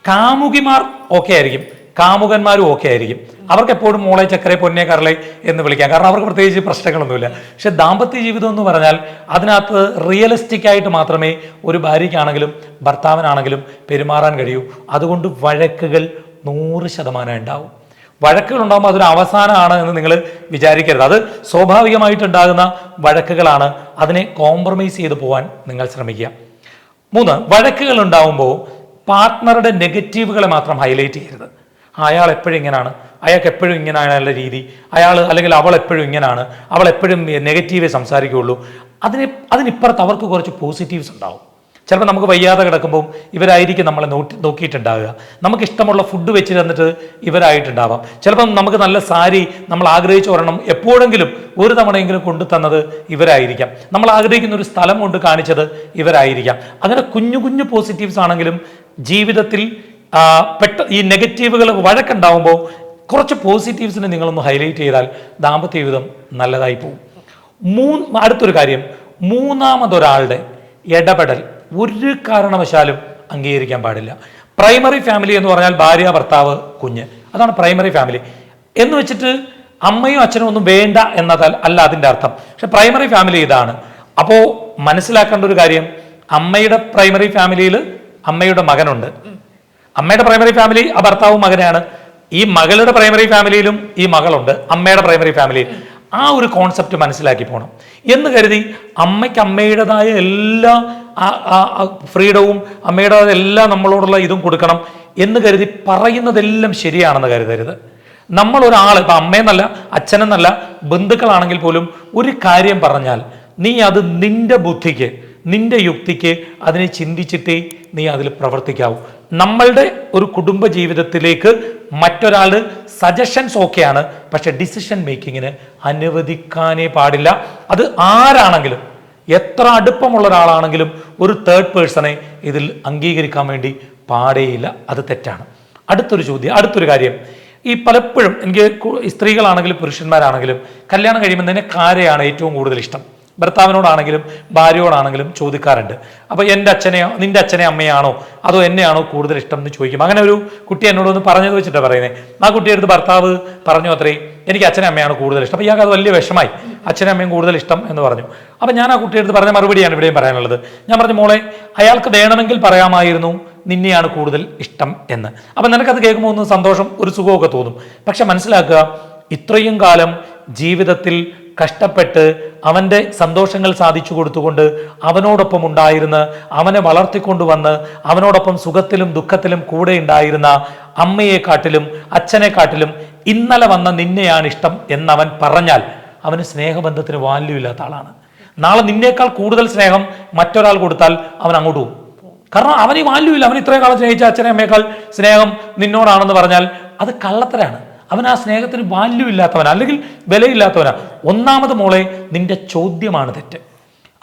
കാമുകിമാർ ഓക്കെ ആയിരിക്കും, കാമുകന്മാരും ഓക്കെ ആയിരിക്കും. അവർക്ക് എപ്പോഴും മോളെ, ചക്കരെ, പൊന്നെ, കരളെ എന്ന് വിളിക്കാം. കാരണം അവർക്ക് പ്രത്യേകിച്ച് പ്രശ്നങ്ങളൊന്നുമില്ല. പക്ഷെ ദാമ്പത്യ ജീവിതം എന്ന് പറഞ്ഞാൽ അതിനകത്ത് റിയലിസ്റ്റിക് ആയിട്ട് മാത്രമേ ഒരു ഭാര്യയ്ക്കാണെങ്കിലും ഭർത്താവിനാണെങ്കിലും പെരുമാറാൻ കഴിയൂ. അതുകൊണ്ട് വഴക്കുകൾ 100% ഉണ്ടാവും. വഴക്കുകൾ ഉണ്ടാകുമ്പോൾ അതൊരു അവസാനമാണ് എന്ന് നിങ്ങൾ വിചാരിക്കരുത്. അത് സ്വാഭാവികമായിട്ടുണ്ടാകുന്ന വഴക്കുകളാണ്. അതിനെ കോംപ്രമൈസ് ചെയ്ത് പോകാൻ നിങ്ങൾ ശ്രമിക്കുക. 3, വഴക്കുകൾ ഉണ്ടാകുമ്പോൾ പാർട്ട്ണറുടെ നെഗറ്റീവുകളെ മാത്രം ഹൈലൈറ്റ് ചെയ്യരുത്. അയാൾ എപ്പോഴും ഇങ്ങനെയാണ്, അയാൾക്ക് എപ്പോഴും ഇങ്ങനെയാണ് രീതി, അയാൾ അല്ലെങ്കിൽ അവൾ എപ്പോഴും ഇങ്ങനെയാണ്, അവൾ എപ്പോഴും നെഗറ്റീവേ സംസാരിക്കുകയുള്ളൂ. അതിനിപ്പുറത്ത് അവർക്ക് കുറച്ച് പോസിറ്റീവ്സ് ഉണ്ടാവും. ചിലപ്പോൾ നമുക്ക് വയ്യാതെ കിടക്കുമ്പോൾ ഇവരായിരിക്കും നമ്മളെ നോക്കിയിട്ടുണ്ടാവുക. നമുക്കിഷ്ടമുള്ള ഫുഡ് വെച്ച് തന്നിട്ട് ഇവരായിട്ടുണ്ടാവാം. ചിലപ്പം നമുക്ക് നല്ല സാരി നമ്മൾ ആഗ്രഹിച്ച ഒരെണ്ണം എപ്പോഴെങ്കിലും ഒരു തവണയെങ്കിലും കൊണ്ടു തന്നത് ഇവരായിരിക്കാം. നമ്മൾ ആഗ്രഹിക്കുന്ന ഒരു സ്ഥലം കൊണ്ട് കാണിച്ചത് ഇവരായിരിക്കാം. അങ്ങനെ കുഞ്ഞു കുഞ്ഞു പോസിറ്റീവ്സ് ആണെങ്കിലും ജീവിതത്തിൽ ഈ നെഗറ്റീവുകൾ വഴക്കുണ്ടാവുമ്പോൾ കുറച്ച് പോസിറ്റീവ്സിനെ നിങ്ങളൊന്ന് ഹൈലൈറ്റ് ചെയ്താൽ ദാമ്പത്യ ജീവിതം നല്ലതായി പോകും. അടുത്തൊരു കാര്യം, മൂന്നാമതൊരാളുടെ ഇടപെടൽ ഒരു കാരണവശാലും അംഗീകരിക്കാൻ പാടില്ല. പ്രൈമറി ഫാമിലി എന്ന് പറഞ്ഞാൽ ഭാര്യ, ഭർത്താവ്, കുഞ്ഞ്, അതാണ് പ്രൈമറി ഫാമിലി. എന്ന് വെച്ചിട്ട് അമ്മയും അച്ഛനും ഒന്നും വേണ്ട എന്നതല്ല അല്ല അതിൻ്റെ അർത്ഥം. പക്ഷെ പ്രൈമറി ഫാമിലി ഇതാണ്. അപ്പോൾ മനസ്സിലാക്കേണ്ട ഒരു കാര്യം, അമ്മയുടെ പ്രൈമറി ഫാമിലിയിൽ അമ്മയുടെ മകനുണ്ട്, അമ്മയുടെ പ്രൈമറി ഫാമിലി ആ ഭർത്താവും മകനാണ്. ഈ മകളുടെ പ്രൈമറി ഫാമിലിയിലും ഈ മകളുണ്ട്, അമ്മയുടെ പ്രൈമറി ഫാമിലിയിൽ. ആ ഒരു കോൺസെപ്റ്റ് മനസ്സിലാക്കി പോകണം. എന്ന് കരുതി അമ്മയ്ക്ക് അമ്മയുടേതായ എല്ലാ ഫ്രീഡവും അമ്മയുടേതായ എല്ലാ നമ്മളോടുള്ള ഇതും കൊടുക്കണം എന്ന് കരുതി പറയുന്നതെല്ലാം ശരിയാണെന്ന് കരുതരുത്. നമ്മളൊരാൾ, ഇപ്പം അമ്മയെന്നല്ല അച്ഛനെന്നല്ല ബന്ധുക്കളാണെങ്കിൽ പോലും ഒരു കാര്യം പറഞ്ഞാൽ നീ അത് നിന്റെ ബുദ്ധിക്ക്, നിന്റെ യുക്തിക്ക് അതിനെ ചിന്തിച്ചിട്ടേ നീ അതിൽ പ്രവർത്തിക്കാവൂ. നമ്മളുടെ ഒരു കുടുംബ ജീവിതത്തിലേക്ക് മറ്റൊരാൾ സജഷൻസ് ഓക്കെയാണ്, പക്ഷെ ഡിസിഷൻ മേക്കിങ്ങിന് അനുവദിക്കാനേ പാടില്ല. അത് ആരാണെങ്കിലും, എത്ര അടുപ്പമുള്ള ഒരാളാണെങ്കിലും ഒരു തേർഡ് പേഴ്സണെ ഇതിൽ അംഗീകരിക്കാൻ വേണ്ടി പാടേയില്ല. അത് തെറ്റാണ്. അടുത്തൊരു കാര്യം, ഈ പലപ്പോഴും എനിക്ക് സ്ത്രീകളാണെങ്കിലും പുരുഷന്മാരാണെങ്കിലും കല്യാണം കഴിയുമ്പോൾ തന്നെ ആരെയാണ് ഏറ്റവും കൂടുതൽ ഇഷ്ടം? ഭർത്താവിനോടാണെങ്കിലും ഭാര്യയോടാണെങ്കിലും ചോദിക്കാറുണ്ട്. അപ്പോൾ എൻ്റെ അച്ഛനെയോ നിൻ്റെ അച്ഛനെ അമ്മയാണോ അതോ എന്നെയാണോ കൂടുതൽ ഇഷ്ടം എന്ന് ചോദിക്കും. അങ്ങനെ ഒരു കുട്ടി എന്നോടൊന്ന് പറഞ്ഞത് വെച്ചിട്ടാണ് പറയുന്നത്. ആ കുട്ടിയെടുത്ത് ഭർത്താവ് പറഞ്ഞു അത്രേ, എനിക്ക് അച്ഛനെ അമ്മയാണ് കൂടുതൽ ഇഷ്ടം. അപ്പോൾ ഇയാൾക്ക് അത് വലിയ വിഷമായി, അച്ഛനും അമ്മയും കൂടുതൽ ഇഷ്ടം എന്ന് പറഞ്ഞു. അപ്പം ഞാൻ ആ കുട്ടിയെടുത്ത് പറഞ്ഞ മറുപടിയാണ് ഇവിടെയും പറയാനുള്ളത്. ഞാൻ പറഞ്ഞു, മോളെ, അയാൾക്ക് വേണമെങ്കിൽ പറയാമായിരുന്നു നിന്നെയാണ് കൂടുതൽ ഇഷ്ടം എന്ന്. അപ്പം നിനക്കത് കേൾക്കുമ്പോൾ ഒന്ന് സന്തോഷം, ഒരു സുഖമൊക്കെ തോന്നും. പക്ഷെ മനസ്സിലാക്കുക, ഇത്രയും കാലം ജീവിതത്തിൽ കഷ്ടപ്പെട്ട് അവൻ്റെ സന്തോഷങ്ങൾ സാധിച്ചു കൊടുത്തുകൊണ്ട് അവനോടൊപ്പം ഉണ്ടായിരുന്ന് അവനെ വളർത്തിക്കൊണ്ടുവന്ന് അവനോടൊപ്പം സുഖത്തിലും ദുഃഖത്തിലും കൂടെ ഉണ്ടായിരുന്ന അമ്മയെക്കാട്ടിലും അച്ഛനെക്കാട്ടിലും ഇന്നലെ വന്ന നിന്നെയാണ് ഇഷ്ടം എന്നവൻ പറഞ്ഞാൽ അവന് സ്നേഹബന്ധത്തിന് വാല്യൂ ഇല്ലാത്ത ആളാണ്. നാളെ നിന്നേക്കാൾ കൂടുതൽ സ്നേഹം മറ്റൊരാൾ കൊടുത്താൽ അവൻ അങ്ങോട്ട് പോകും. കാരണം അവന് വാല്യൂ ഇല്ല. അവൻ ഇത്രയും കാലം സ്നേഹിച്ച അച്ഛനെ അമ്മയേക്കാൾ സ്നേഹം നിന്നോടാണെന്ന് പറഞ്ഞാൽ അത് കള്ളത്തരാണ്. അവൻ ആ സ്നേഹത്തിന് വാല്യൂ ഇല്ലാത്തവനാ, അല്ലെങ്കിൽ വിലയില്ലാത്തവനാ. ഒന്നാമത് മോളെ, നിന്റെ ചോദ്യമാണ് തെറ്റ്.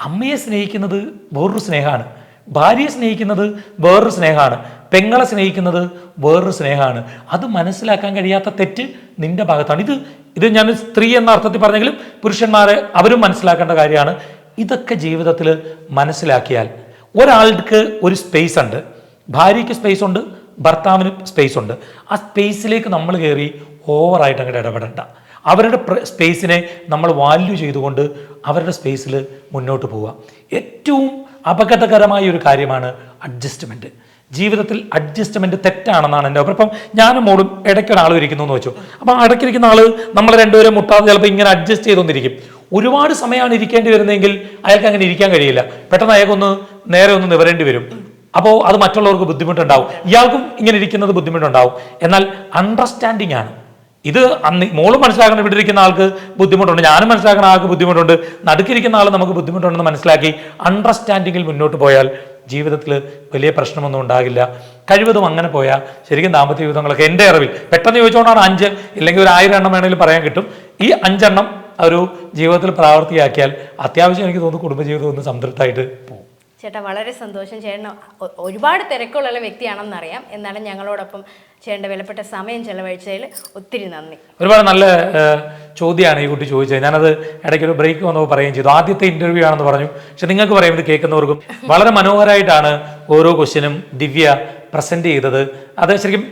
അമ്മയെ സ്നേഹിക്കുന്നത് വേറൊരു സ്നേഹമാണ്, ഭാര്യയെ സ്നേഹിക്കുന്നത് വേറൊരു സ്നേഹമാണ്, പെങ്ങളെ സ്നേഹിക്കുന്നത് വേറൊരു സ്നേഹമാണ്. അത് മനസ്സിലാക്കാൻ കഴിയാത്ത തെറ്റ് നിന്റെ ഭാഗത്താണ്. ഇത് ഞാൻ സ്ത്രീ എന്ന അർത്ഥത്തിൽ പറഞ്ഞെങ്കിലും പുരുഷന്മാരെ അവരും മനസ്സിലാക്കേണ്ട കാര്യമാണ്. ഇതൊക്കെ ജീവിതത്തിൽ മനസ്സിലാക്കിയാൽ ഒരാൾക്ക് ഒരു സ്പേസ് ഉണ്ട്, ഭാര്യയ്ക്ക് സ്പേസ് ഉണ്ട്, ഭർത്താവിന് സ്പേസ് ഉണ്ട്. ആ സ്പേസിലേക്ക് നമ്മൾ കയറി ഓവറായിട്ട് അങ്ങോട്ട് ഇടപെടണ്ട. അവരുടെ സ്പേസിനെ നമ്മൾ വാല്യൂ ചെയ്തുകൊണ്ട് അവരുടെ സ്പേസിൽ മുന്നോട്ട് പോവുക. ഏറ്റവും അപകടകരമായ ഒരു കാര്യമാണ് അഡ്ജസ്റ്റ്മെൻറ്റ്. ജീവിതത്തിൽ അഡ്ജസ്റ്റ്മെൻറ്റ് തെറ്റാണെന്നാണ് എൻ്റെ അഭിപ്രായം. ഇപ്പം ഞാനും മോളും ഇടയ്ക്ക് ഒരാൾ ഇരിക്കുന്നു എന്ന് വെച്ചു. അപ്പം ഇടയ്ക്കിരിക്കുന്ന ആൾ നമ്മൾ രണ്ടുപേരും മുട്ടാതെ ചിലപ്പോൾ ഇങ്ങനെ അഡ്ജസ്റ്റ് ചെയ്തുകൊണ്ടിരിക്കും. ഒരുപാട് സമയമാണ് ഇരിക്കേണ്ടി വരുന്നതെങ്കിൽ അയാൾക്ക് അങ്ങനെ ഇരിക്കാൻ കഴിയില്ല. പെട്ടെന്ന് അയാൾക്കൊന്ന് നേരെ ഒന്ന് നിവരേണ്ടി വരും. അപ്പോൾ അത് മറ്റുള്ളവർക്ക് ബുദ്ധിമുട്ടുണ്ടാവും, ഇയാൾക്കും ഇങ്ങനെ ഇരിക്കുന്നത് ബുദ്ധിമുട്ടുണ്ടാവും. എന്നാൽ അണ്ടർസ്റ്റാൻഡിങ് ആണ് ഇത്. മോളും മനസ്സിലാക്കണം ഇവിടെ ഇരിക്കുന്ന ആൾക്ക് ബുദ്ധിമുട്ടുണ്ട്, ഞാനും മനസ്സിലാക്കുന്ന ആൾക്ക് ബുദ്ധിമുട്ടുണ്ട്, നടുക്കിരിക്കുന്ന ആൾ നമുക്ക് ബുദ്ധിമുട്ടുണ്ടെന്ന് മനസ്സിലാക്കി അണ്ടർസ്റ്റാൻഡിങ്ങിൽ മുന്നോട്ട് പോയാൽ ജീവിതത്തിൽ വലിയ പ്രശ്നമൊന്നും ഉണ്ടാകില്ല. കഴിവതും അങ്ങനെ പോയാൽ ശരിക്കും ദാമ്പത്യ ജീവിതങ്ങളൊക്കെ എൻ്റെ അറിവിൽ പെട്ടെന്ന് ചോദിച്ചുകൊണ്ടാണ് 5 ഇല്ലെങ്കിൽ ഒരു 1000 എണ്ണം വേണമെങ്കിലും പറയാൻ കിട്ടും. ഈ 5 എണ്ണം ഒരു ജീവിതത്തിൽ പ്രാവർത്തിയാക്കിയാൽ അത്യാവശ്യം എനിക്ക് തോന്നുന്നു കുടുംബജീവിതം ഒന്ന് സംതൃപ്തമായിട്ട് പോകും. ചേട്ടാ വളരെ സന്തോഷം. ചേട്ടൻ ഒരുപാട് തിരക്കുള്ള വ്യക്തിയാണെന്നറിയാം, എന്നാലും ഞങ്ങളോടൊപ്പം ചേട്ടൻ്റെ വിലപ്പെട്ട സമയം ചെലവഴിച്ചതിൽ ഒത്തിരി നന്ദി. ഒരുപാട് നല്ല ചോദ്യമാണ് ഈ കുട്ടി ചോദിച്ചത്. ഞാനത് ഇടയ്ക്കൊരു ബ്രേക്ക് വന്നപ്പോൾ പറയുകയും ചെയ്തു. ആദ്യത്തെ ഇൻ്റർവ്യൂ ആണെന്ന് പറഞ്ഞു, പക്ഷെ നിങ്ങൾക്ക് പറയും ഇത് കേൾക്കുന്നവർക്കും വളരെ മനോഹരമായിട്ടാണ് ഓരോ ക്വസ്റ്റ്യനും ദിവ്യ പ്രസൻറ്റ് ചെയ്തത്. അത് ശരിക്കും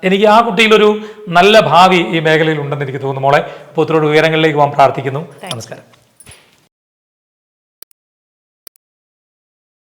എനിക്ക് ആ കുട്ടിയിലൊരു നല്ല ഭാവി ഈ മേഖലയിൽ ഉണ്ടെന്ന് എനിക്ക് തോന്നുന്നു. മോളെ പുത്രയുടെ ഉയരങ്ങളിലേക്ക് പോകാൻ പ്രാർത്ഥിക്കുന്നു. നമസ്കാരം.